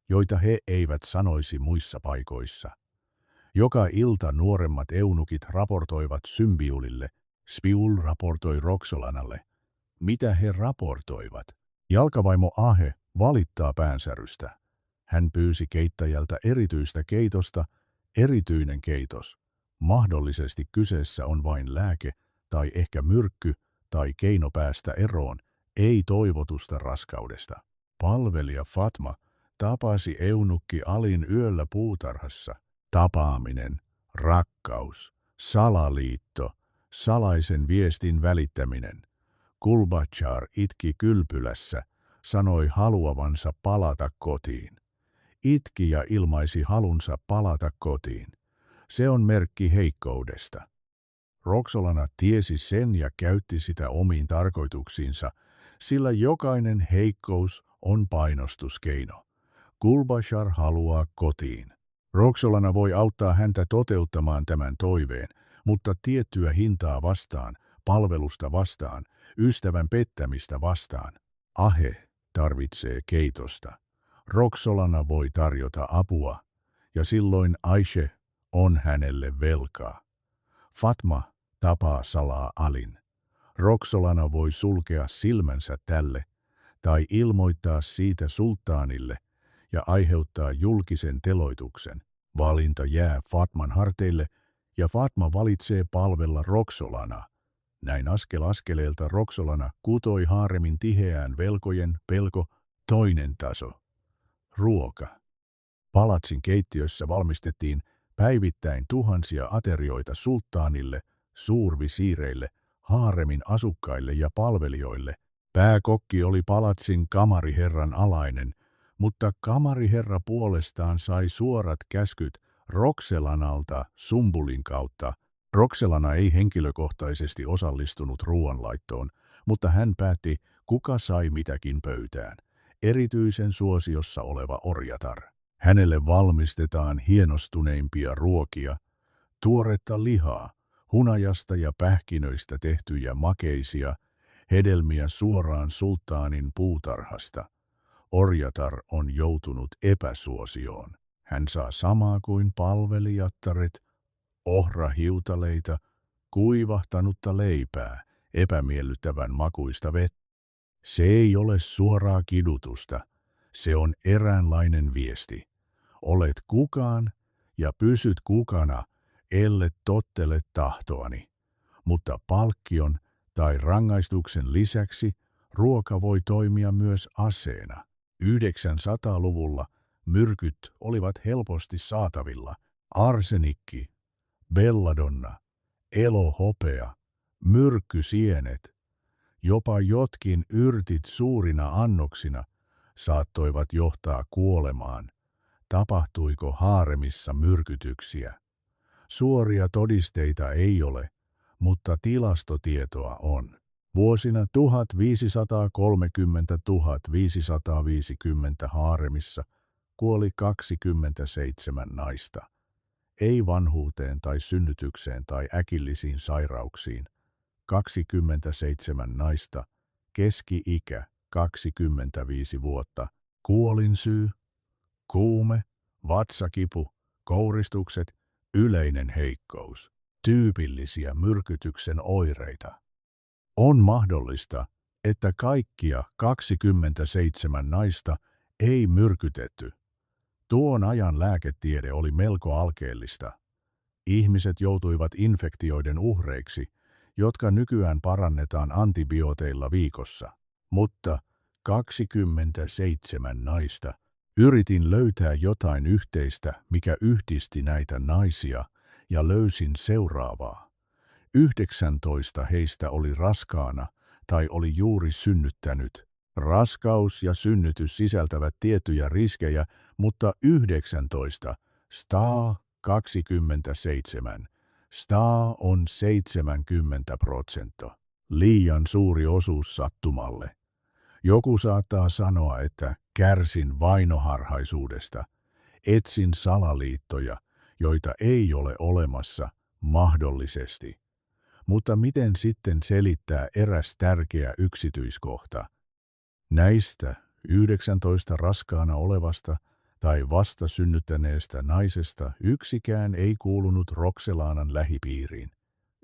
joita he eivät sanoisi muissa paikoissa. Joka ilta nuoremmat eunukit raportoivat Symbiulille, Spiul raportoi Roxolanalle. Mitä he raportoivat? Jalkavaimo Ahe valittaa päänsärystä. Hän pyysi keittäjältä erityistä keitosta, erityinen keitos. Mahdollisesti kyseessä on vain lääke tai ehkä myrkky tai keino päästä eroon, ei toivotusta raskaudesta. Palvelija Fatma tapasi eunukki Alin yöllä puutarhassa. Tapaaminen, rakkaus, salaliitto, salaisen viestin välittäminen. Kulbachar itki kylpylässä, sanoi haluavansa palata kotiin. Itki ja ilmaisi halunsa palata kotiin. Se on merkki heikkoudesta. Roxolana tiesi sen ja käytti sitä omiin tarkoituksiinsa, sillä jokainen heikkous on painostuskeino. Kulbachar haluaa kotiin. Roxolana voi auttaa häntä toteuttamaan tämän toiveen, mutta tiettyä hintaa vastaan, palvelusta vastaan, ystävän pettämistä vastaan. Ahe tarvitsee keitosta. Roxolana voi tarjota apua, ja silloin Aishe on hänelle velkaa. Fatma tapaa salaa Alin. Roxolana voi sulkea silmänsä tälle tai ilmoittaa siitä sulttaanille ja aiheuttaa julkisen teloituksen. Valinta jää Fatman harteille ja Fatma valitsee palvella Roxolanaa. Näin askel askeleelta Roxolana kutoi haaremin tiheään velkojen pelko toinen taso. Ruoka. Palatsin keittiössä valmistettiin päivittäin tuhansia aterioita sulttaanille, suurvisiireille, haaremin asukkaille ja palvelijoille. Pääkokki oli palatsin kamariherran alainen, mutta kamariherra puolestaan sai suorat käskyt Roxolanalta Sumbulin kautta. Roxolana ei henkilökohtaisesti osallistunut ruoanlaittoon, mutta hän päätti, kuka sai mitäkin pöytään. Erityisen suosiossa oleva orjatar. Hänelle valmistetaan hienostuneimpia ruokia, tuoretta lihaa, hunajasta ja pähkinöistä tehtyjä makeisia, hedelmiä suoraan sulttaanin puutarhasta. Orjatar on joutunut epäsuosioon. Hän saa samaa kuin palvelijattaret, ohrahiutaleita, kuivahtanutta leipää, epämiellyttävän makuista vettä. Se ei ole suoraa kidutusta, se on eräänlainen viesti. Olet kukaan ja pysyt kukana, ellet tottele tahtoani. Mutta palkkion tai rangaistuksen lisäksi ruoka voi toimia myös aseena. 900-luvulla myrkyt olivat helposti saatavilla. Arsenikki, belladonna, elohopea, myrkkysienet, jopa jotkin yrtit suurina annoksina saattoivat johtaa kuolemaan. Tapahtuiko haaremissa myrkytyksiä? Suoria todisteita ei ole, mutta tilastotietoa on. Vuosina 1530–1550 haaremissa kuoli 27 naista. Ei vanhuuteen tai synnytykseen tai äkillisiin sairauksiin. 27 naista, keski-ikä 25 vuotta, kuolinsyy, kuume, vatsakipu, kouristukset, yleinen heikkous, tyypillisiä myrkytyksen oireita. On mahdollista, että kaikkia 27 naista ei myrkytetty. Tuon ajan lääketiede oli melko alkeellista. Ihmiset joutuivat infektioiden uhreiksi, jotka nykyään parannetaan antibiooteilla viikossa. Mutta 27 naista. Yritin löytää jotain yhteistä, mikä yhdisti näitä naisia, ja löysin seuraavaa. 19 heistä oli raskaana tai oli juuri synnyttänyt. Raskaus ja synnytys sisältävät tiettyjä riskejä, mutta 19, STA 27, STA on 70%. Liian suuri osuus sattumalle. Joku saattaa sanoa, että kärsin vainoharhaisuudesta, etsin salaliittoja, joita ei ole olemassa, mahdollisesti. Mutta miten sitten selittää eräs tärkeä yksityiskohta? Näistä 19 raskaana olevasta tai vasta synnyttäneestä naisesta yksikään ei kuulunut Roxelanan lähipiiriin.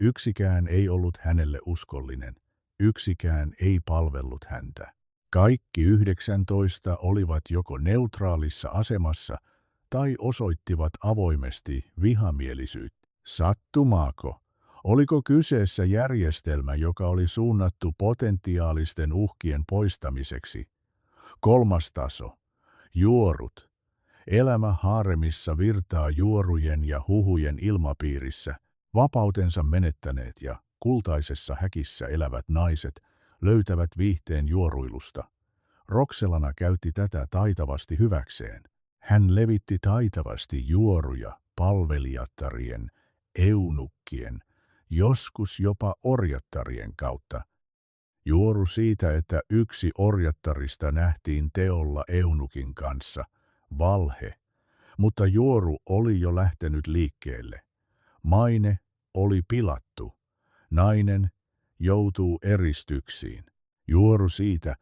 Yksikään ei ollut hänelle uskollinen. Yksikään ei palvellut häntä. Kaikki 19 olivat joko neutraalissa asemassa tai osoittivat avoimesti vihamielisyyttä. Sattumaako? Oliko kyseessä järjestelmä, joka oli suunnattu potentiaalisten uhkien poistamiseksi? 3. taso. Juorut. Elämä haaremissa virtaa juorujen ja huhujen ilmapiirissä. Vapautensa menettäneet ja kultaisessa häkissä elävät naiset löytävät viihteen juoruilusta. Roxelana käytti tätä taitavasti hyväkseen. Hän levitti taitavasti juoruja palvelijattarien, eunukkien, joskus jopa orjattarien kautta. Juoru siitä, että yksi orjattarista nähtiin teolla eunukin kanssa, valhe, mutta juoru oli jo lähtenyt liikkeelle. Maine oli pilattu. Nainen joutuu eristyksiin. Juoru siitä,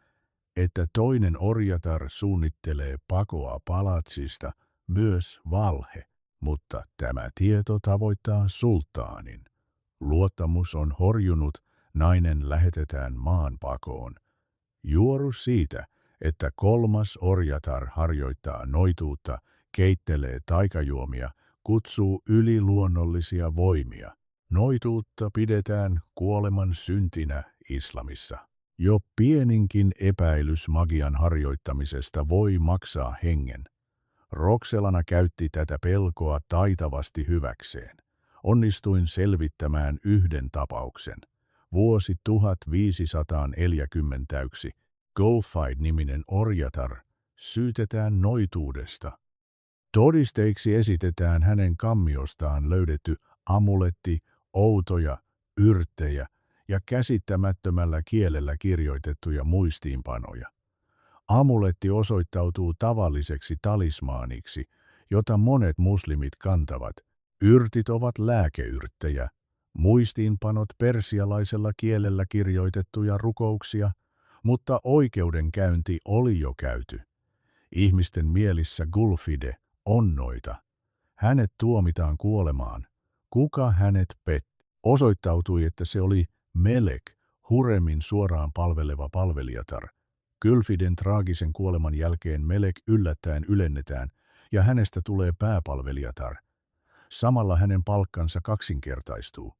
että toinen orjatar suunnittelee pakoa palatsista, myös valhe, mutta tämä tieto tavoittaa sulttaanin. Luottamus on horjunut, nainen lähetetään maanpakoon. Juoru siitä, että 3. orjatar harjoittaa noituutta, keittelee taikajuomia, kutsuu yliluonnollisia voimia. Noituutta pidetään kuoleman syntinä islamissa. Jo pieninkin epäilys magian harjoittamisesta voi maksaa hengen. Roxelana käytti tätä pelkoa taitavasti hyväkseen. Onnistuin selvittämään yhden tapauksen. Vuosi 1541 Golfide-niminen orjatar syytetään noituudesta. Todisteiksi esitetään hänen kammiostaan löydetty amuletti, outoja, yrttejä ja käsittämättömällä kielellä kirjoitettuja muistiinpanoja. Amuletti osoittautuu tavalliseksi talismaaniksi, jota monet muslimit kantavat. Yrtit ovat lääkeyrttejä, muistiinpanot persialaisella kielellä kirjoitettuja rukouksia, mutta oikeudenkäynti oli jo käyty. Ihmisten mielissä Gulfide on noita. Hänet tuomitaan kuolemaan. Kuka hänet petti? Osoittautui, että se oli Melek, Huremin suoraan palveleva palvelijatar. Gulfiden traagisen kuoleman jälkeen Melek yllättäen ylennetään ja hänestä tulee pääpalvelijatar. Samalla hänen palkkansa kaksinkertaistuu.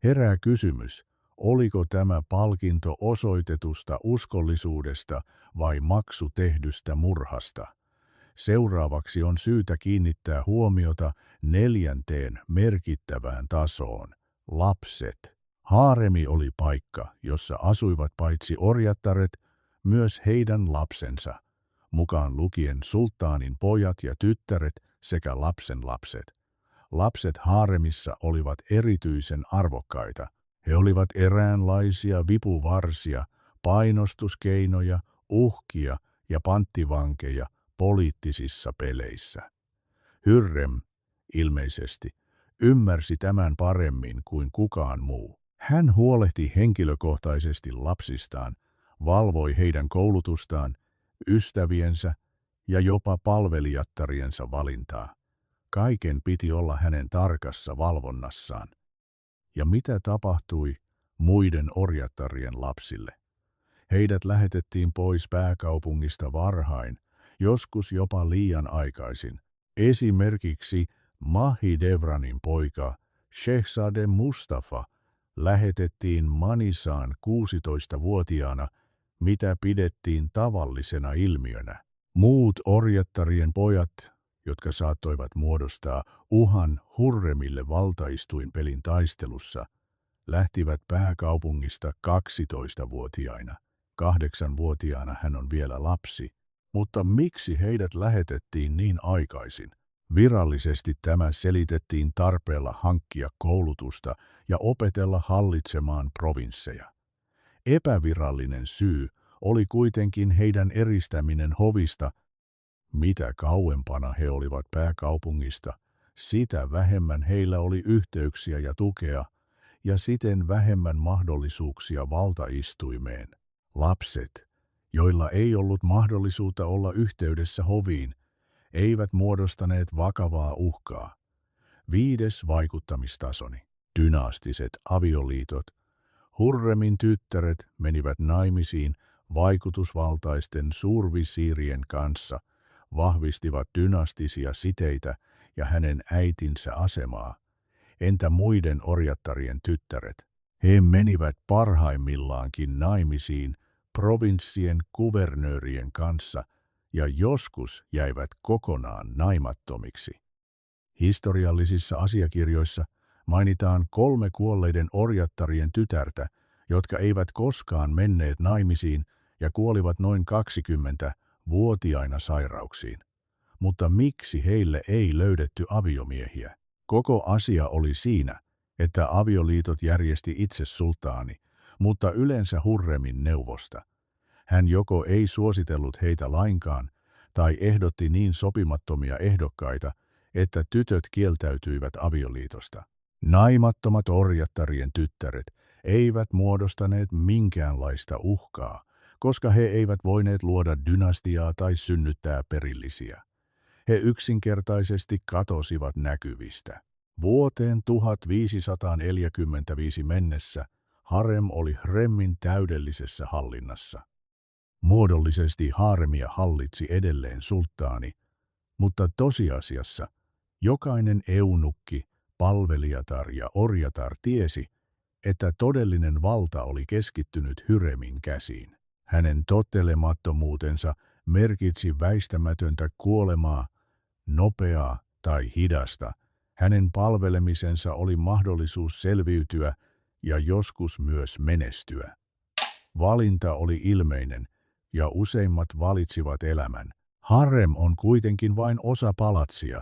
Herää kysymys, oliko tämä palkinto osoitetusta uskollisuudesta vai maksu tehdystä murhasta? Seuraavaksi on syytä kiinnittää huomiota 4. merkittävään tasoon, lapset. Haaremi oli paikka, jossa asuivat paitsi orjattaret, myös heidän lapsensa, mukaan lukien sulttaanin pojat ja tyttäret sekä lapsenlapset. Lapset haaremissa olivat erityisen arvokkaita. He olivat eräänlaisia vipuvarsia, painostuskeinoja, uhkia ja panttivankeja poliittisissa peleissä. Hürrem, ilmeisesti, ymmärsi tämän paremmin kuin kukaan muu. Hän huolehti henkilökohtaisesti lapsistaan, valvoi heidän koulutustaan, ystäviensä ja jopa palvelijattariensa valintaa. Kaiken piti olla hänen tarkassa valvonnassaan. Ja mitä tapahtui muiden orjattarien lapsille? Heidät lähetettiin pois pääkaupungista varhain, joskus jopa liian aikaisin. Esimerkiksi Mahidevranin poika Shehzade Mustafa lähetettiin Manisaan 16-vuotiaana, mitä pidettiin tavallisena ilmiönä. Muut orjattarien pojat, jotka saattoivat muodostaa uhan Hurremille valtaistuinpelin taistelussa, lähtivät pääkaupungista 12-vuotiaina. 8-vuotiaana hän on vielä lapsi, mutta miksi heidät lähetettiin niin aikaisin? Virallisesti tämä selitettiin tarpeella hankkia koulutusta ja opetella hallitsemaan provinsseja. Epävirallinen syy oli kuitenkin heidän eristäminen hovista. Mitä kauempana he olivat pääkaupungista, sitä vähemmän heillä oli yhteyksiä ja tukea, ja siten vähemmän mahdollisuuksia valtaistuimeen. Lapset, joilla ei ollut mahdollisuutta olla yhteydessä hoviin, eivät muodostaneet vakavaa uhkaa. 5. vaikuttamistasoni. Dynastiset avioliitot. Hurremin tyttäret menivät naimisiin vaikutusvaltaisten suurvisiirien kanssa, vahvistivat dynastisia siteitä ja hänen äitinsä asemaa. Entä muiden orjattarien tyttäret? He menivät parhaimmillaankin naimisiin provinssien kuvernöörien kanssa ja joskus jäivät kokonaan naimattomiksi. Historiallisissa asiakirjoissa mainitaan 3 kuolleiden orjattarien tytärtä, jotka eivät koskaan menneet naimisiin ja kuolivat noin 20-vuotiaina sairauksiin. Mutta miksi heille ei löydetty aviomiehiä? Koko asia oli siinä, että avioliitot järjesti itse sultaani, mutta yleensä Hurremin neuvosta. Hän joko ei suositellut heitä lainkaan tai ehdotti niin sopimattomia ehdokkaita, että tytöt kieltäytyivät avioliitosta. Naimattomat orjattarien tyttäret eivät muodostaneet minkäänlaista uhkaa, koska he eivät voineet luoda dynastiaa tai synnyttää perillisiä. He yksinkertaisesti katosivat näkyvistä. Vuoteen 1545 mennessä harem oli Hremmin täydellisessä hallinnassa. Muodollisesti haremia hallitsi edelleen sulttaani, mutta tosiasiassa jokainen eunukki, palvelijatar ja orjatar tiesi, että todellinen valta oli keskittynyt Hürremin käsiin. Hänen tottelemattomuutensa merkitsi väistämätöntä kuolemaa, nopeaa tai hidasta. Hänen palvelemisensa oli mahdollisuus selviytyä ja joskus myös menestyä. Valinta oli ilmeinen ja useimmat valitsivat elämän. Harem on kuitenkin vain osa palatsia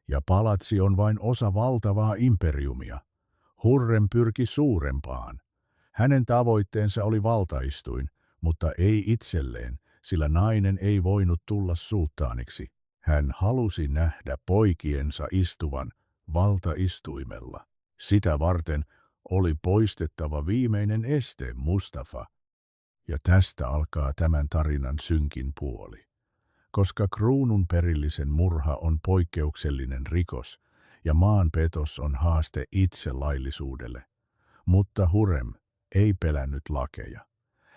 ja palatsi on vain osa valtavaa imperiumia. Hurrem pyrki suurempaan. Hänen tavoitteensa oli valtaistuin, mutta ei itselleen, sillä nainen ei voinut tulla sulttaaniksi. Hän halusi nähdä poikiensa istuvan valtaistuimella. Sitä varten oli poistettava viimeinen este, Mustafa. Ja tästä alkaa tämän tarinan synkin puoli. Koska kruunun perillisen murha on poikkeuksellinen rikos ja maanpetos on haaste itse laillisuudelle. Mutta Hurrem ei pelännyt lakeja.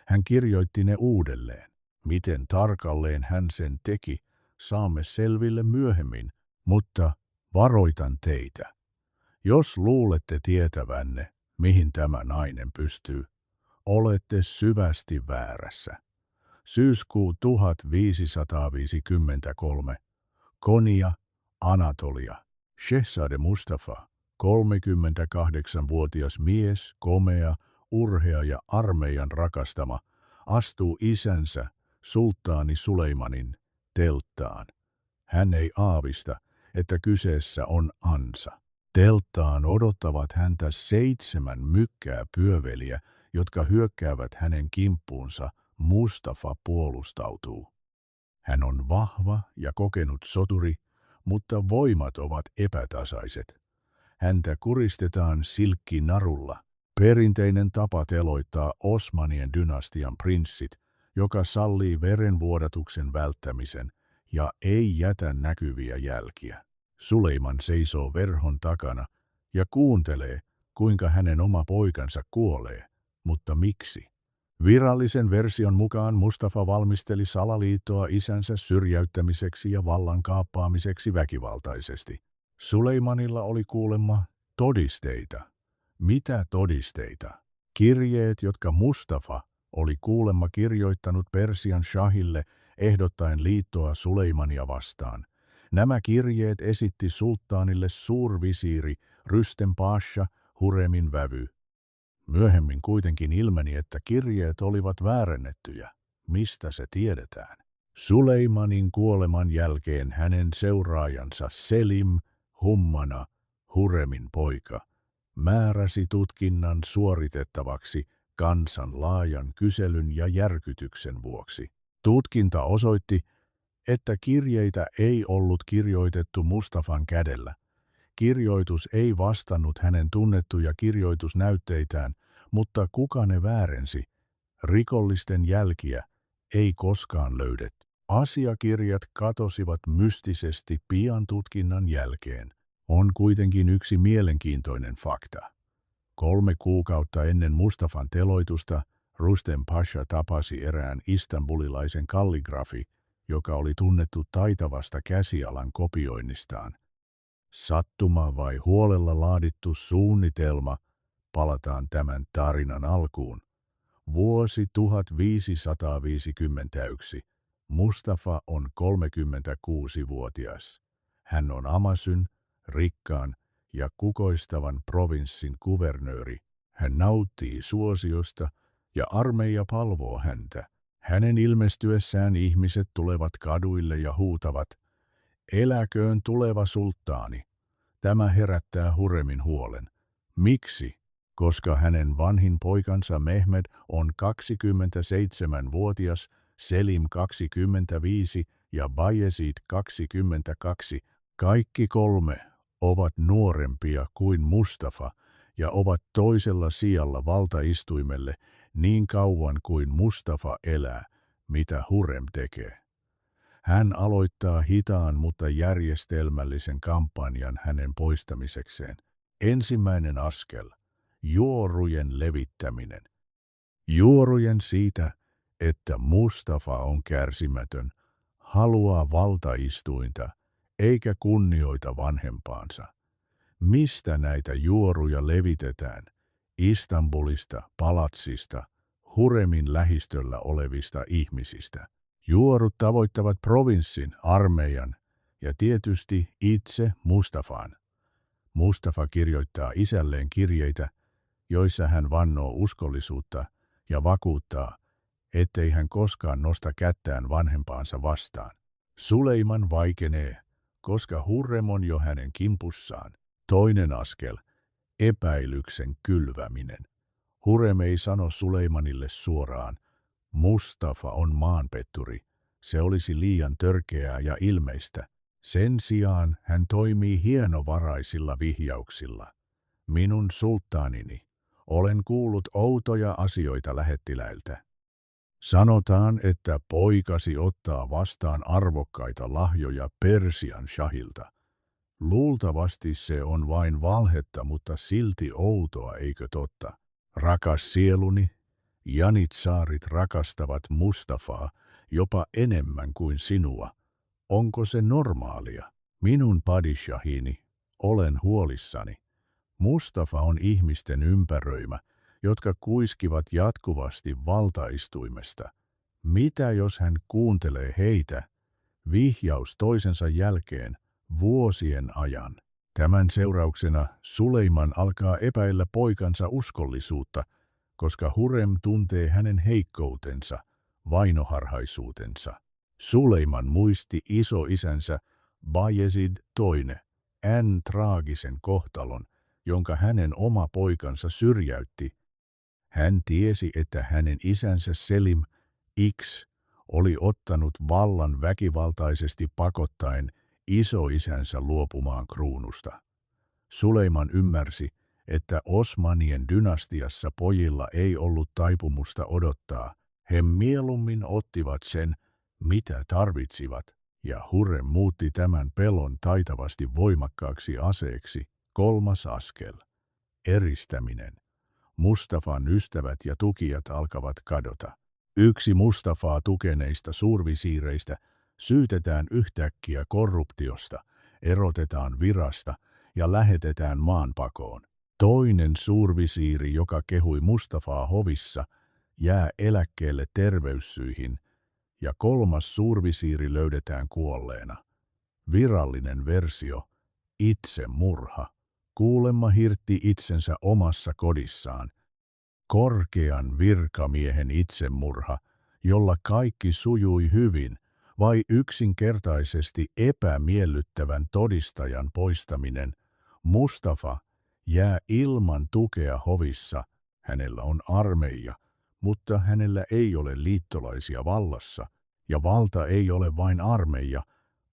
Hän kirjoitti ne uudelleen. Miten tarkalleen hän sen teki, saamme selville myöhemmin, mutta varoitan teitä. Jos luulette tietävänne, mihin tämä nainen pystyy, olette syvästi väärässä. Syyskuu 1553. Konya, Anatolia. Shehzade Mustafa, 38-vuotias mies, komea, urhea ja armeijan rakastama, astuu isänsä, sulttaani Suleimanin, telttaan. Hän ei aavista, että kyseessä on ansa. Telttaan odottavat häntä 7 mykkää pyöveliä, jotka hyökkäävät hänen kimppuunsa. Mustafa puolustautuu. Hän on vahva ja kokenut soturi, mutta voimat ovat epätasaiset. Häntä kuristetaan silkkinarulla. Perinteinen tapa teloittaa Osmanien dynastian prinssit, joka sallii verenvuodatuksen välttämisen ja ei jätä näkyviä jälkiä. Suleiman seisoo verhon takana ja kuuntelee, kuinka hänen oma poikansa kuolee, mutta miksi? Virallisen version mukaan Mustafa valmisteli salaliittoa isänsä syrjäyttämiseksi ja vallan kaappaamiseksi väkivaltaisesti. Suleimanilla oli kuulemma todisteita. Mitä todisteita? Kirjeet, jotka Mustafa oli kuulemma kirjoittanut Persian shahille ehdottaen liittoa Suleimania vastaan. Nämä kirjeet esitti sulttaanille suurvisiiri Rüstem Pasha, Hurremin vävy. Myöhemmin kuitenkin ilmeni, että kirjeet olivat väärennettyjä. Mistä se tiedetään? Suleimanin kuoleman jälkeen hänen seuraajansa Selim Hummana, Hurremin poika, määräsi tutkinnan suoritettavaksi kansan laajan kyselyn ja järkytyksen vuoksi. Tutkinta osoitti, että kirjeitä ei ollut kirjoitettu Mustafan kädellä. Kirjoitus ei vastannut hänen tunnettuja kirjoitusnäytteitään, mutta kuka ne väärensi? Rikollisten jälkiä ei koskaan löydetty. Asiakirjat katosivat mystisesti pian tutkinnan jälkeen. On kuitenkin yksi mielenkiintoinen fakta. 3 kuukautta ennen Mustafan teloitusta Rustem Pasha tapasi erään istanbulilaisen kalligrafi, joka oli tunnettu taitavasta käsialan kopioinnistaan. Sattuma vai huolella laadittu suunnitelma? Palataan tämän tarinan alkuun. Vuosi 1551. Mustafa on 36-vuotias. Hän on Amasyn, rikkaan ja kukoistavan provinssin kuvernööri. Hän nauttii suosiosta ja armeija palvoo häntä. Hänen ilmestyessään ihmiset tulevat kaduille ja huutavat, eläköön tuleva sulttaani. Tämä herättää Hurremin huolen. Miksi? Koska hänen vanhin poikansa Mehmed on 27-vuotias, Selim 25 ja Bayezid 22. Kaikki 3 ovat nuorempia kuin Mustafa ja ovat toisella sijalla valtaistuimelle niin kauan kuin Mustafa elää, mitä Hurrem tekee. Hän aloittaa hitaan, mutta järjestelmällisen kampanjan hänen poistamisekseen. Ensimmäinen askel. Juorujen levittäminen. Juorujen siitä, että Mustafa on kärsimätön, haluaa valtaistuinta eikä kunnioita vanhempaansa. Mistä näitä juoruja levitetään? Istanbulista, palatsista, Hurremin lähistöllä olevista ihmisistä. Juorut tavoittavat provinssin, armeijan ja tietysti itse Mustafan. Mustafa kirjoittaa isälleen kirjeitä, joissa hän vannoo uskollisuutta ja vakuuttaa, ettei hän koskaan nosta kättään vanhempaansa vastaan. Suleiman vaikenee, koska Hurrem on jo hänen kimpussaan. Toinen askel, epäilyksen kylväminen. Hurrem ei sano Suleimanille suoraan, Mustafa on maanpetturi. Se olisi liian törkeää ja ilmeistä. Sen sijaan hän toimii hienovaraisilla vihjauksilla. Minun sulttaanini. Olen kuullut outoja asioita lähettiläiltä. Sanotaan, että poikasi ottaa vastaan arvokkaita lahjoja Persian shahilta. Luultavasti se on vain valhetta, mutta silti outoa, eikö totta? Rakas sieluni, janitsaarit rakastavat Mustafaa jopa enemmän kuin sinua. Onko se normaalia? Minun padishahini, olen huolissani. Mustafa on ihmisten ympäröimä, jotka kuiskivat jatkuvasti valtaistuimesta. Mitä jos hän kuuntelee heitä? Vihjaus toisensa jälkeen, vuosien ajan. Tämän seurauksena Suleiman alkaa epäillä poikansa uskollisuutta, koska Hurrem tuntee hänen heikkoutensa, vainoharhaisuutensa. Suleiman muisti isoisänsä Bayezid II, traagisen kohtalon, jonka hänen oma poikansa syrjäytti. Hän tiesi, että hänen isänsä Selim X oli ottanut vallan väkivaltaisesti pakottaen isoisänsä luopumaan kruunusta. Suleiman ymmärsi, että Osmanien dynastiassa pojilla ei ollut taipumusta odottaa. He mieluummin ottivat sen, mitä tarvitsivat, ja Hurrem muutti tämän pelon taitavasti voimakkaaksi aseeksi. Kolmas askel. Eristäminen. Mustafan ystävät ja tukijat alkavat kadota. Yksi Mustafaa tukeneista suurvisiireistä syytetään yhtäkkiä korruptiosta, erotetaan virasta ja lähetetään maanpakoon. Toinen suurvisiiri, joka kehui Mustafaa hovissa, jää eläkkeelle terveyssyihin, ja kolmas suurvisiiri löydetään kuolleena. Virallinen versio, itsemurha. Kuulemma hirtti itsensä omassa kodissaan. Korkean virkamiehen itsemurha, jolla kaikki sujui hyvin, vai yksinkertaisesti epämiellyttävän todistajan poistaminen. Mustafa jää ilman tukea hovissa. Hänellä on armeija, mutta hänellä ei ole liittolaisia vallassa, ja valta ei ole vain armeija.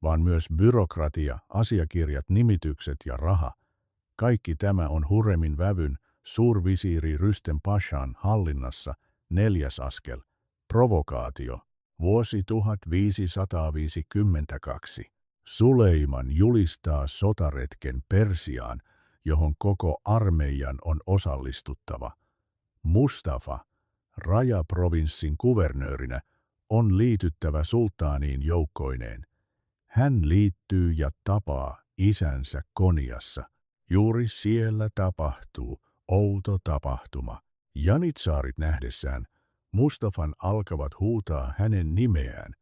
vaan myös byrokratia, asiakirjat, nimitykset ja raha. Kaikki tämä on Hurremin vävyn, suurvisiiri Rystem Pashan hallinnassa. 4. askel. Provokaatio. Vuosi 1552. Suleiman julistaa sotaretken Persiaan, johon koko armeijan on osallistuttava. Mustafa, rajaprovinssin kuvernöörinä, on liityttävä sulttaaniin joukkoineen. Hän liittyy ja tapaa isänsä Koniassa. Juuri siellä tapahtuu outo tapahtuma. Janitsaarit nähdessään Mustafan alkavat huutaa hänen nimeään.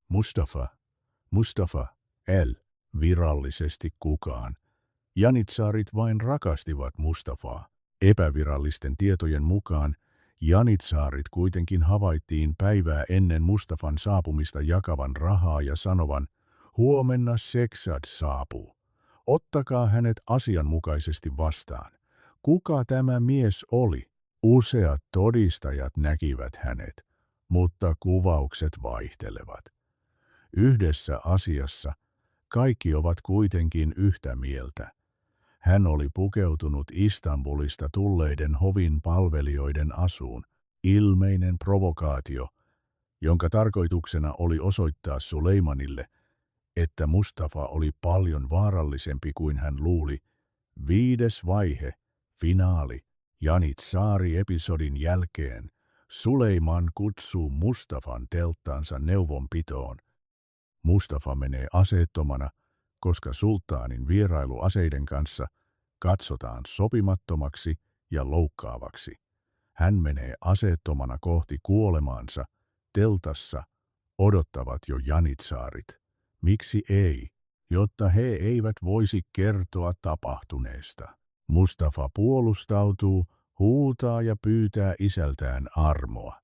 Mustafa, Mustafa, virallisesti kukaan. Janitsaarit vain rakastivat Mustafaa. Epävirallisten tietojen mukaan janitsaarit kuitenkin havaittiin päivää ennen Mustafan saapumista jakavan rahaa ja sanovan, huomenna Seksad saapuu. Ottakaa hänet asianmukaisesti vastaan. Kuka tämä mies oli? Useat todistajat näkivät hänet, mutta kuvaukset vaihtelevat. Yhdessä asiassa kaikki ovat kuitenkin yhtä mieltä. Hän oli pukeutunut Istanbulista tulleiden hovin palvelijoiden asuun, ilmeinen provokaatio, jonka tarkoituksena oli osoittaa Suleimanille, että Mustafa oli paljon vaarallisempi kuin hän luuli. 5. vaihe, finaali, Janitsaari-episodin jälkeen Suleiman kutsuu Mustafan telttaansa neuvonpitoon. Mustafa menee aseettomana, koska sulttaanin vierailu aseiden kanssa katsotaan sopimattomaksi ja loukkaavaksi. Hän menee aseettomana kohti kuolemaansa. Teltassa odottavat jo janitsaarit. Miksi ei? Jotta he eivät voisi kertoa tapahtuneesta. Mustafa puolustautuu, huutaa ja pyytää isältään armoa.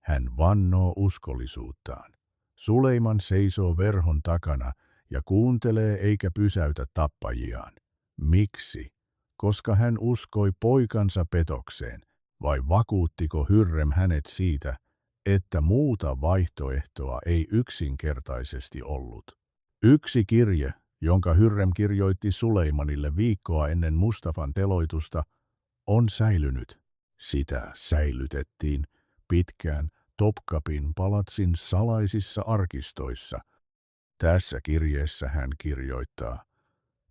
Hän vannoo uskollisuuttaan. Suleiman seisoo verhon takana ja kuuntelee eikä pysäytä tappajiaan. Miksi? Koska hän uskoi poikansa petokseen, vai vakuuttiko Hürrem hänet siitä, että muuta vaihtoehtoa ei yksinkertaisesti ollut? Yksi kirje, jonka Hürrem kirjoitti Suleimanille viikkoa ennen Mustafan teloitusta, on säilynyt. Sitä säilytettiin pitkään Topkapin palatsin salaisissa arkistoissa. Tässä kirjeessä hän kirjoittaa,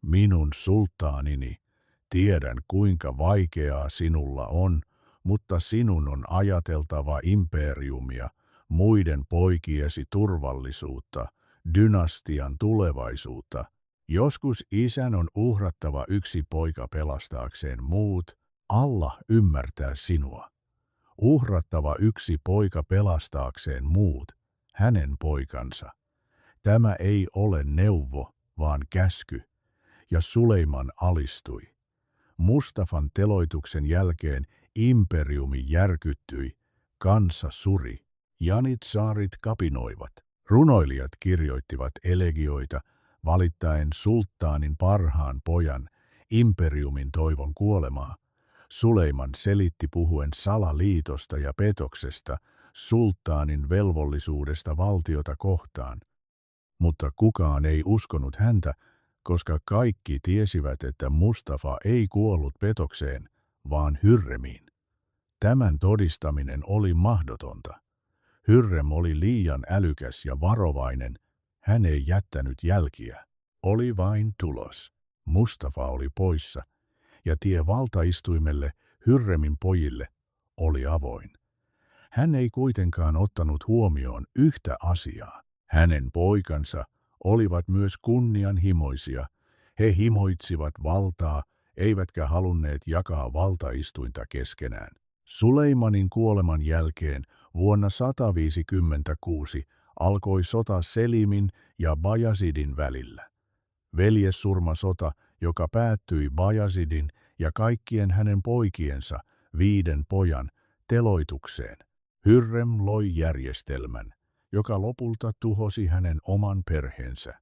minun sulttaanini, tiedän kuinka vaikeaa sinulla on, mutta sinun on ajateltava imperiumia, muiden poikiesi turvallisuutta, dynastian tulevaisuutta. Joskus isän on uhrattava yksi poika pelastaakseen muut. Allah ymmärtää sinua. Uhrattava yksi poika pelastaakseen muut, hänen poikansa. Tämä ei ole neuvo, vaan käsky, ja Suleiman alistui. Mustafan teloituksen jälkeen imperiumi järkyttyi, kansa suri, janitsaarit kapinoivat. Runoilijat kirjoittivat elegioita, valittaen sulttaanin parhaan pojan, imperiumin toivon kuolemaa. Suleiman selitti puhuen salaliitosta ja petoksesta, sulttaanin velvollisuudesta valtiota kohtaan. Mutta kukaan ei uskonut häntä, koska kaikki tiesivät, että Mustafa ei kuollut petokseen, vaan Hürremiin. Tämän todistaminen oli mahdotonta. Hürrem oli liian älykäs ja varovainen, hän ei jättänyt jälkiä. Oli vain tulos. Mustafa oli poissa, ja tie valtaistuimelle Hürremin pojille oli avoin. Hän ei kuitenkaan ottanut huomioon yhtä asiaa. Hänen poikansa olivat myös kunnianhimoisia. He himoitsivat valtaa, eivätkä halunneet jakaa valtaistuinta keskenään. Suleimanin kuoleman jälkeen vuonna 156 alkoi sota Selimin ja Bayezidin välillä. Veljessurmasota, joka päättyi Bayezidin ja kaikkien hänen poikiensa 5 pojan teloitukseen. Hürrem loi järjestelmän, joka lopulta tuhosi hänen oman perheensä.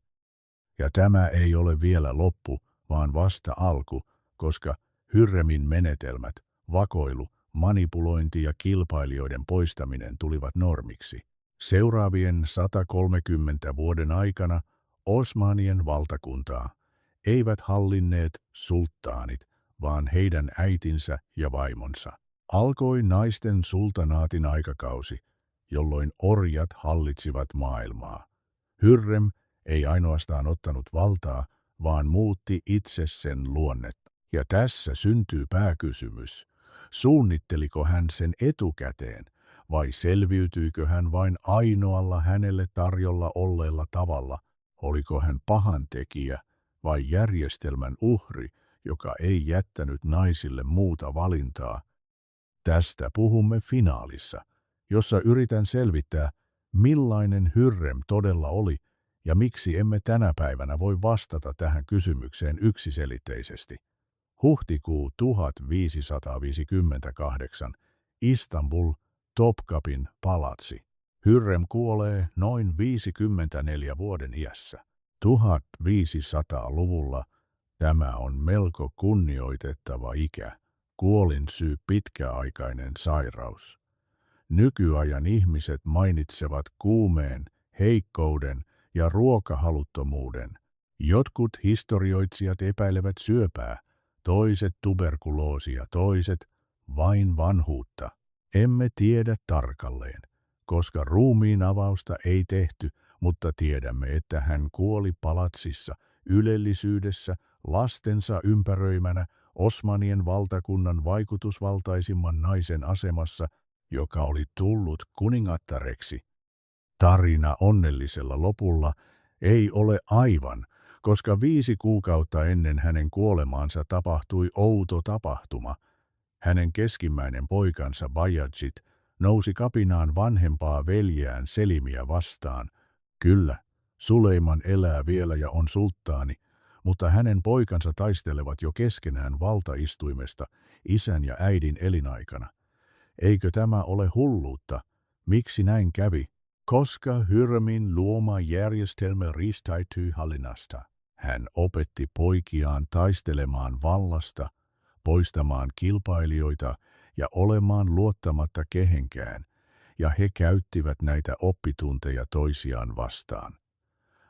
Ja tämä ei ole vielä loppu, vaan vasta alku, koska Hürremin menetelmät, vakoilu, manipulointi ja kilpailijoiden poistaminen tulivat normiksi. Seuraavien 130 vuoden aikana Osmanien valtakuntaa eivät hallinneet sulttaanit, vaan heidän äitinsä ja vaimonsa. Alkoi naisten sultanaatin aikakausi, jolloin orjat hallitsivat maailmaa. Hürrem ei ainoastaan ottanut valtaa, vaan muutti itse sen luonnetta. Ja tässä syntyy pääkysymys. Suunnitteliko hän sen etukäteen, vai selviytyykö hän vain ainoalla hänelle tarjolla olleella tavalla? Oliko hän pahantekijä vai järjestelmän uhri, joka ei jättänyt naisille muuta valintaa? Tästä puhumme finaalissa, jossa yritän selvittää, millainen Hürrem todella oli ja miksi emme tänä päivänä voi vastata tähän kysymykseen yksiselitteisesti. Huhtikuu 1558, Istanbul, Topkapin palatsi. Hürrem kuolee noin 54 vuoden iässä. 1500-luvulla tämä on melko kunnioitettava ikä. Kuolinsyy pitkäaikainen sairaus. Nykyajan ihmiset mainitsevat kuumeen, heikkouden ja ruokahaluttomuuden. Jotkut historioitsijat epäilevät syöpää, toiset tuberkuloosia, toiset vain vanhuutta. Emme tiedä tarkalleen, koska ruumiin avausta ei tehty, mutta tiedämme, että hän kuoli palatsissa, ylellisyydessä, lastensa ympäröimänä, Osmanien valtakunnan vaikutusvaltaisimman naisen asemassa, joka oli tullut kuningattareksi. Tarina onnellisella lopulla ei ole aivan, koska 5 kuukautta ennen hänen kuolemaansa tapahtui outo tapahtuma. Hänen keskimmäinen poikansa Bayazid nousi kapinaan vanhempaa veljeään Selimiä vastaan. Kyllä, Suleiman elää vielä ja on sulttaani, mutta hänen poikansa taistelevat jo keskenään valtaistuimesta isän ja äidin elinaikana. Eikö tämä ole hulluutta? Miksi näin kävi? Koska Hürremin luoma järjestelmä riistäytyi hallinnasta. Hän opetti poikiaan taistelemaan vallasta, poistamaan kilpailijoita ja olemaan luottamatta kehenkään, ja he käyttivät näitä oppitunteja toisiaan vastaan.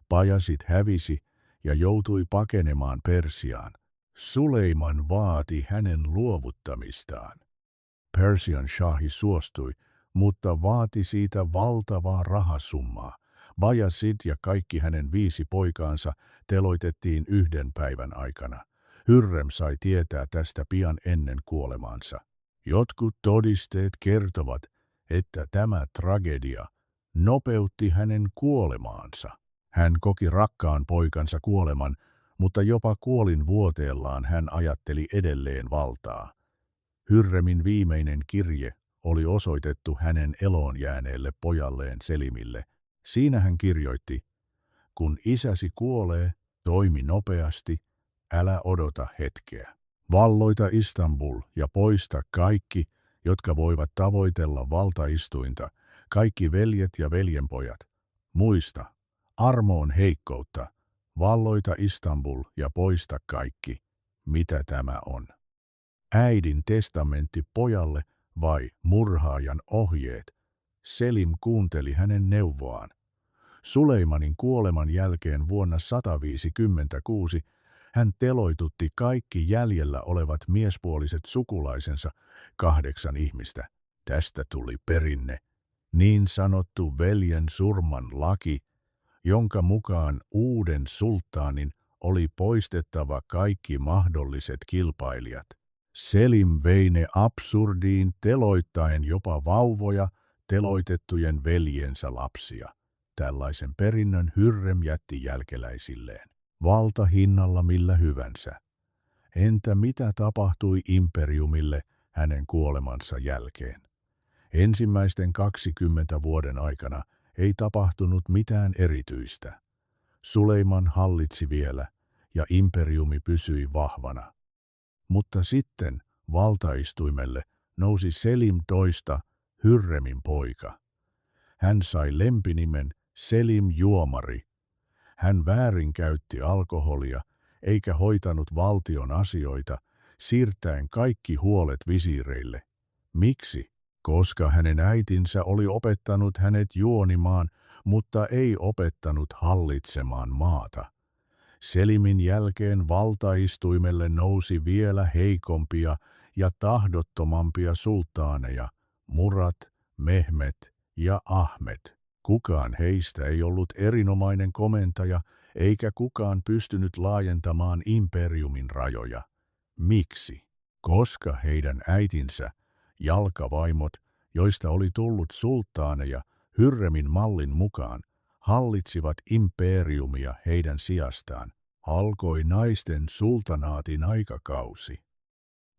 Bayazid hävisi ja joutui pakenemaan Persiaan. Suleiman vaati hänen luovuttamistaan. Persian shahi suostui, mutta vaati siitä valtavaa rahasummaa. Bayazid ja kaikki hänen 5 poikaansa teloitettiin 1 päivän aikana. Hürrem sai tietää tästä pian ennen kuolemaansa. Jotkut todisteet kertovat, että tämä tragedia nopeutti hänen kuolemaansa. Hän koki rakkaan poikansa kuoleman, mutta jopa kuolinvuoteellaan hän ajatteli edelleen valtaa. Hürremin viimeinen kirje oli osoitettu hänen eloon jääneelle pojalleen Selimille. Siinä hän kirjoitti, kun isäsi kuolee, toimi nopeasti, älä odota hetkeä. Valloita Istanbul ja poista kaikki, jotka voivat tavoitella valtaistuinta, kaikki veljet ja veljenpojat. Muista, armo on heikkoutta. Valloita Istanbul ja poista kaikki. Mitä tämä on? Äidin testamentti pojalle vai murhaajan ohjeet? Selim kuunteli hänen neuvoaan. Suleimanin kuoleman jälkeen vuonna 156 hän teloitutti kaikki jäljellä olevat miespuoliset sukulaisensa 8 ihmistä. Tästä tuli perinne, niin sanottu veljen surman laki, jonka mukaan uuden sulttaanin oli poistettava kaikki mahdolliset kilpailijat. Selim vei ne absurdiin teloittaen jopa vauvoja, teloitettujen veljensä lapsia. Tällaisen perinnön Hürrem jätti jälkeläisilleen. Valta hinnalla millä hyvänsä. Entä mitä tapahtui imperiumille hänen kuolemansa jälkeen? Ensimmäisten 20 vuoden aikana ei tapahtunut mitään erityistä. Suleiman hallitsi vielä ja imperiumi pysyi vahvana. Mutta sitten valtaistuimelle nousi Selim II, Hürremin poika. Hän sai lempinimen Selim Juomari. Hän väärinkäytti alkoholia eikä hoitanut valtion asioita, siirtäen kaikki huolet visiireille. Miksi? koska hänen äitinsä oli opettanut hänet juonimaan, mutta ei opettanut hallitsemaan maata. Selimin jälkeen valtaistuimelle nousi vielä heikompia ja tahdottomampia sulttaaneja, Murat, Mehmet ja Ahmed. Kukaan heistä ei ollut erinomainen komentaja, eikä kukaan pystynyt laajentamaan imperiumin rajoja. Miksi? Koska heidän äitinsä, jalkavaimot, joista oli tullut sulttaaneja Hürremin mallin mukaan, hallitsivat imperiumia heidän sijastaan, alkoi naisten sultanaatin aikakausi.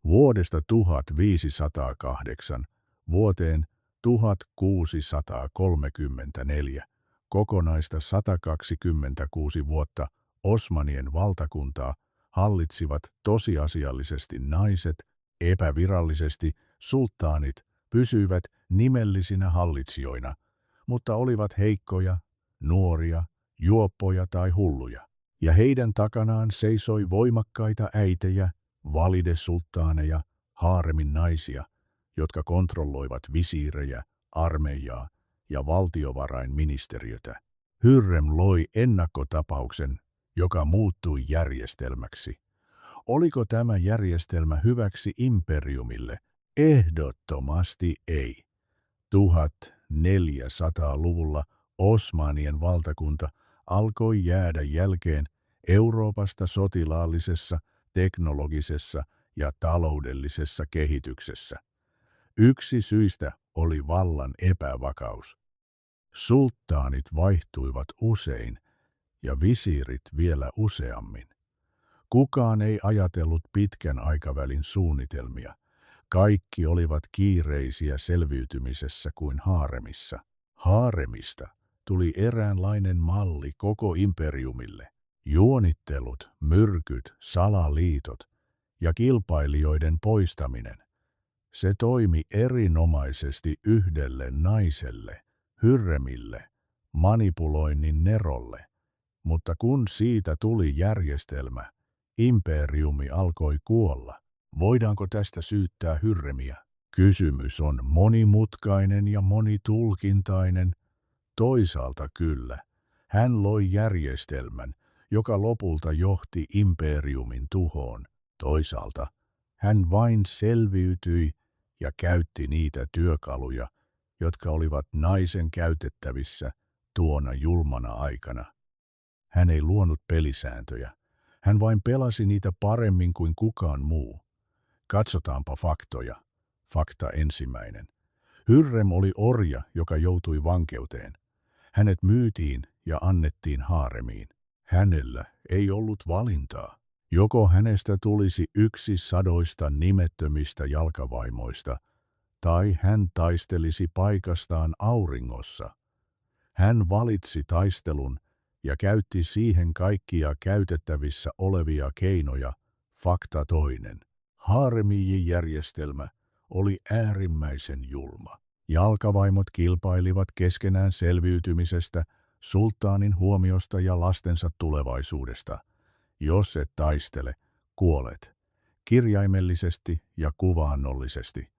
Vuodesta 1508 vuoteen 1634 kokonaista 126 vuotta Osmanien valtakuntaa hallitsivat tosiasiallisesti naiset, epävirallisesti sulttaanit pysyivät nimellisinä hallitsijoina, mutta olivat heikkoja, nuoria, juoppoja tai hulluja, ja heidän takanaan seisoi voimakkaita äitejä, validesulttaaneja, haaremin naisia, jotka kontrolloivat visiirejä, armeijaa ja valtiovarainministeriötä. Hürrem loi ennakkotapauksen, joka muuttui järjestelmäksi. Oliko tämä järjestelmä hyväksi imperiumille? Ehdottomasti ei. 1400-luvulla Osmanien valtakunta alkoi jäädä jälkeen Euroopasta sotilaallisessa, teknologisessa ja taloudellisessa kehityksessä. Yksi syistä oli vallan epävakaus. Sulttaanit vaihtuivat usein ja visiirit vielä useammin. Kukaan ei ajatellut pitkän aikavälin suunnitelmia. Kaikki olivat kiireisiä selviytymisessä kuin haaremissa. Haaremista tuli eräänlainen malli koko imperiumille. Juonittelut, myrkyt, salaliitot ja kilpailijoiden poistaminen. Se toimi erinomaisesti yhdelle naiselle, Hürremille, manipuloinnin Nerolle. Mutta kun siitä tuli järjestelmä, imperiumi alkoi kuolla. Voidaanko tästä syyttää Hürremiä? Kysymys on monimutkainen ja monitulkintainen. Toisaalta kyllä, hän loi järjestelmän, joka lopulta johti imperiumin tuhoon. Toisaalta hän vain selviytyi ja käytti niitä työkaluja, jotka olivat naisen käytettävissä tuona julmana aikana. Hän ei luonut pelisääntöjä. Hän vain pelasi niitä paremmin kuin kukaan muu. Katsotaanpa faktoja. Fakta ensimmäinen. Hürrem oli orja, joka joutui vankeuteen. Hänet myytiin ja annettiin haaremiin. Hänellä ei ollut valintaa. Joko hänestä tulisi yksi sadoista nimettömistä jalkavaimoista, tai hän taistelisi paikastaan auringossa. Hän valitsi taistelun ja käytti siihen kaikkia käytettävissä olevia keinoja. Fakta toinen. Haaremijärjestelmä oli äärimmäisen julma. Jalkavaimot kilpailivat keskenään selviytymisestä, sulttaanin huomiosta ja lastensa tulevaisuudesta. Jos et taistele, kuolet. Kirjaimellisesti ja kuvaannollisesti.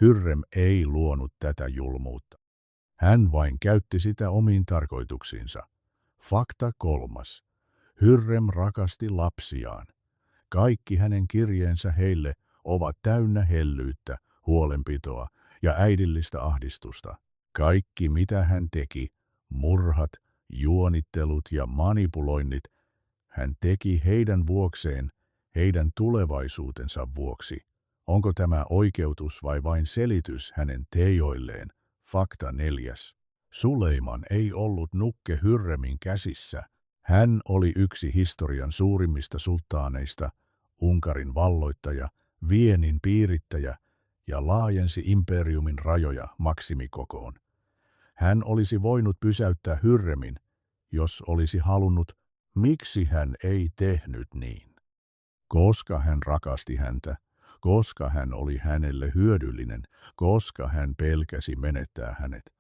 Hürrem ei luonut tätä julmuutta. Hän vain käytti sitä omiin tarkoituksiinsa. Fakta kolmas. Hürrem rakasti lapsiaan. Kaikki hänen kirjeensä heille ovat täynnä hellyyttä, huolenpitoa ja äidillistä ahdistusta. Kaikki mitä hän teki, murhat, juonittelut ja manipuloinnit, hän teki heidän vuokseen, heidän tulevaisuutensa vuoksi. Onko tämä oikeutus vai vain selitys hänen teoilleen? Fakta neljäs. Suleiman ei ollut nukke Hürremin käsissä. Hän oli yksi historian suurimmista sulttaaneista, Unkarin valloittaja, viennin piirittäjä ja laajensi imperiumin rajoja maksimikokoon. Hän olisi voinut pysäyttää Hürremin, jos olisi halunnut. Miksi hän ei tehnyt niin? Koska hän rakasti häntä, koska hän oli hänelle hyödyllinen, koska hän pelkäsi menettää hänet.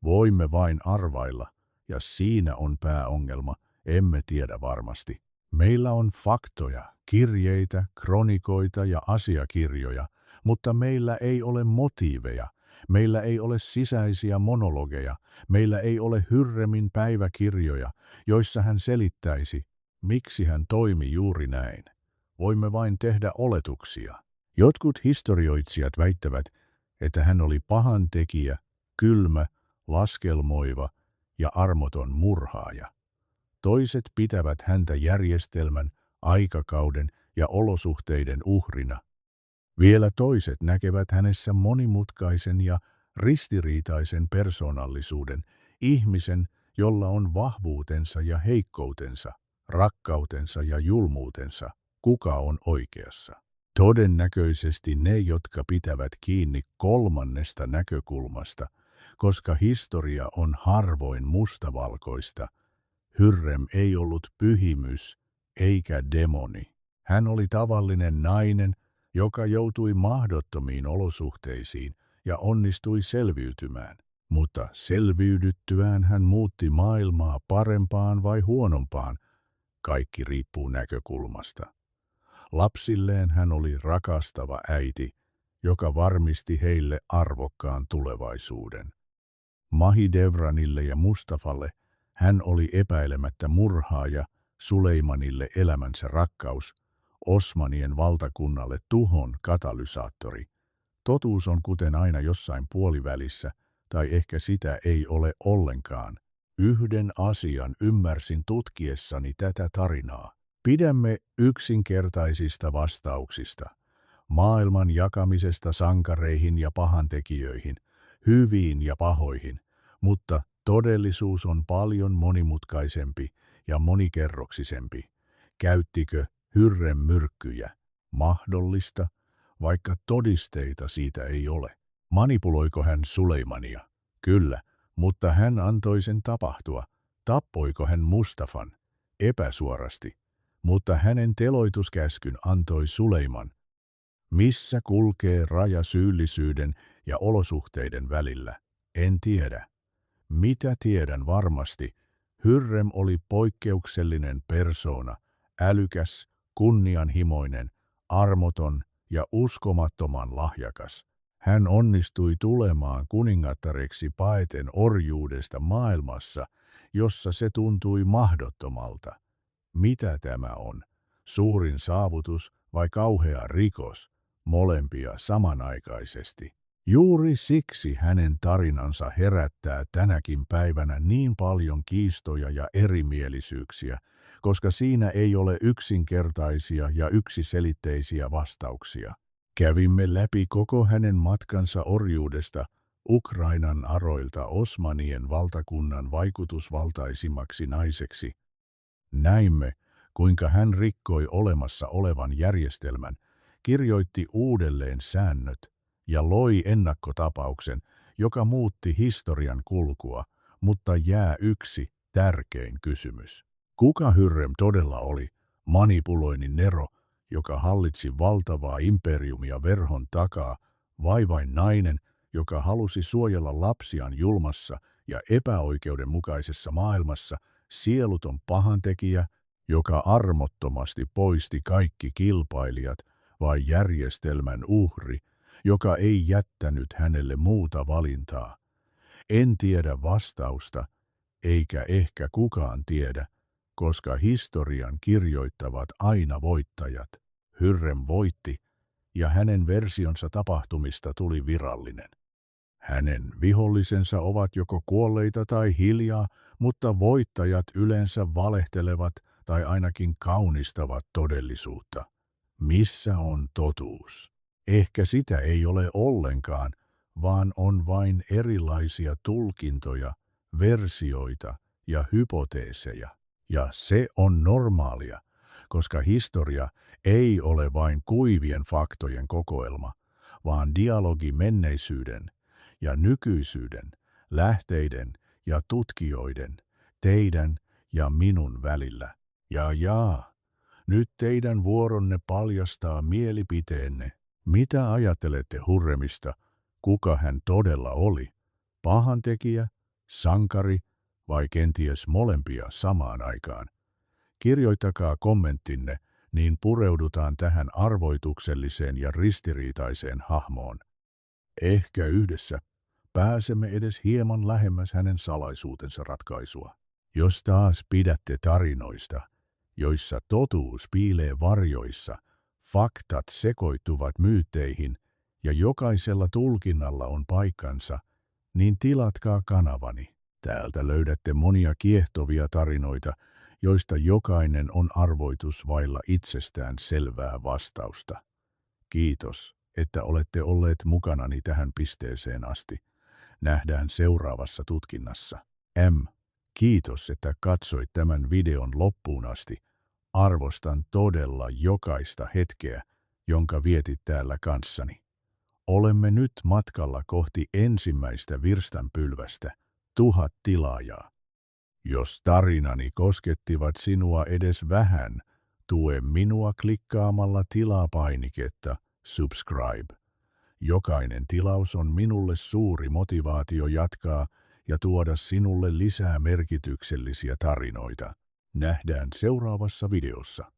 Voimme vain arvailla, ja siinä on pääongelma, emme tiedä varmasti. Meillä on faktoja, kirjeitä, kronikoita ja asiakirjoja, mutta meillä ei ole motiiveja. Meillä ei ole sisäisiä monologeja, meillä ei ole Hürremin päiväkirjoja, joissa hän selittäisi, miksi hän toimi juuri näin. Voimme vain tehdä oletuksia. Jotkut historioitsijat väittävät, että hän oli pahantekijä, kylmä, laskelmoiva ja armoton murhaaja. Toiset pitävät häntä järjestelmän, aikakauden ja olosuhteiden uhrina. Vielä toiset näkevät hänessä monimutkaisen ja ristiriitaisen persoonallisuuden, ihmisen, jolla on vahvuutensa ja heikkoutensa, rakkautensa ja julmuutensa. Kuka on oikeassa? Todennäköisesti ne, jotka pitävät kiinni kolmannesta näkökulmasta, koska historia on harvoin mustavalkoista. Hürrem ei ollut pyhimys eikä demoni. Hän oli tavallinen nainen, joka joutui mahdottomiin olosuhteisiin ja onnistui selviytymään. Mutta selviydyttyään hän muutti maailmaa parempaan vai huonompaan. Kaikki riippuu näkökulmasta. Lapsilleen hän oli rakastava äiti, joka varmisti heille arvokkaan tulevaisuuden. Mahidevranille ja Mustafalle hän oli epäilemättä murhaaja, Suleimanille elämänsä rakkaus, Osmanien valtakunnalle tuhon katalysaattori. Totuus on kuten aina jossain puolivälissä, tai ehkä sitä ei ole ollenkaan. Yhden asian ymmärsin tutkiessani tätä tarinaa. Pidämme yksinkertaisista vastauksista, maailman jakamisesta sankareihin ja pahantekijöihin, hyviin ja pahoihin, mutta todellisuus on paljon monimutkaisempi ja monikerroksisempi. Käyttikö Hürrem myrkkyjä? Mahdollista, vaikka todisteita siitä ei ole. Manipuloiko hän Suleimania? Kyllä, mutta hän antoi sen tapahtua. Tappoiko hän Mustafan? Epäsuorasti, mutta hänen teloituskäskyn antoi Suleiman. Missä kulkee raja syyllisyyden ja olosuhteiden välillä? En tiedä. Mitä tiedän varmasti? Hürrem oli poikkeuksellinen persoona, älykäs, kunnianhimoinen, armoton ja uskomattoman lahjakas. Hän onnistui tulemaan kuningattareksi paeten orjuudesta maailmassa, jossa se tuntui mahdottomalta. Mitä tämä on? Suurin saavutus vai kauhea rikos? Molempia samanaikaisesti. Juuri siksi hänen tarinansa herättää tänäkin päivänä niin paljon kiistoja ja erimielisyyksiä, koska siinä ei ole yksinkertaisia ja yksiselitteisiä vastauksia. Kävimme läpi koko hänen matkansa orjuudesta Ukrainan aroilta Osmanien valtakunnan vaikutusvaltaisimmaksi naiseksi. Näimme, kuinka hän rikkoi olemassa olevan järjestelmän, kirjoitti uudelleen säännöt ja loi ennakkotapauksen, joka muutti historian kulkua, mutta jää yksi tärkein kysymys. Kuka Hürrem todella oli? Manipuloinnin nero, joka hallitsi valtavaa imperiumia verhon takaa, vai vain nainen, joka halusi suojella lapsiaan julmassa ja epäoikeudenmukaisessa maailmassa, sieluton pahantekijä, joka armottomasti poisti kaikki kilpailijat, vai järjestelmän uhri, joka ei jättänyt hänelle muuta valintaa? En tiedä vastausta, eikä ehkä kukaan tiedä, koska historian kirjoittavat aina voittajat. Hürrem voitti, ja hänen versionsa tapahtumista tuli virallinen. Hänen vihollisensa ovat joko kuolleita tai hiljaa, mutta voittajat yleensä valehtelevat tai ainakin kaunistavat todellisuutta. Missä on totuus? Ehkä sitä ei ole ollenkaan, vaan on vain erilaisia tulkintoja, versioita ja hypoteeseja. Ja se on normaalia, koska historia ei ole vain kuivien faktojen kokoelma, vaan dialogi menneisyyden ja nykyisyyden, lähteiden ja tutkijoiden, teidän ja minun välillä. Nyt teidän vuoronne paljastaa mielipiteenne. Mitä ajattelette Hürremistä? Kuka hän todella oli? Pahantekijä, sankari vai kenties molempia samaan aikaan? Kirjoittakaa kommenttinne, niin pureudutaan tähän arvoitukselliseen ja ristiriitaiseen hahmoon. Ehkä yhdessä pääsemme edes hieman lähemmäs hänen salaisuutensa ratkaisua. Jos taas pidätte tarinoista, joissa totuus piilee varjoissa, faktat sekoittuvat myytteihin ja jokaisella tulkinnalla on paikkansa, niin tilatkaa kanavani. Täältä löydätte monia kiehtovia tarinoita, joista jokainen on arvoitus vailla itsestään selvää vastausta. Kiitos, että olette olleet mukanani tähän pisteeseen asti. Nähdään seuraavassa tutkinnassa. Kiitos, että katsoit tämän videon loppuun asti. Arvostan todella jokaista hetkeä, jonka vietit täällä kanssani. Olemme nyt matkalla kohti ensimmäistä virstanpylvästä, 1000 tilaajaa. Jos tarinani koskettivat sinua edes vähän, tue minua klikkaamalla tilaa-painiketta subscribe. Jokainen tilaus on minulle suuri motivaatio jatkaa ja tuoda sinulle lisää merkityksellisiä tarinoita. Nähdään seuraavassa videossa.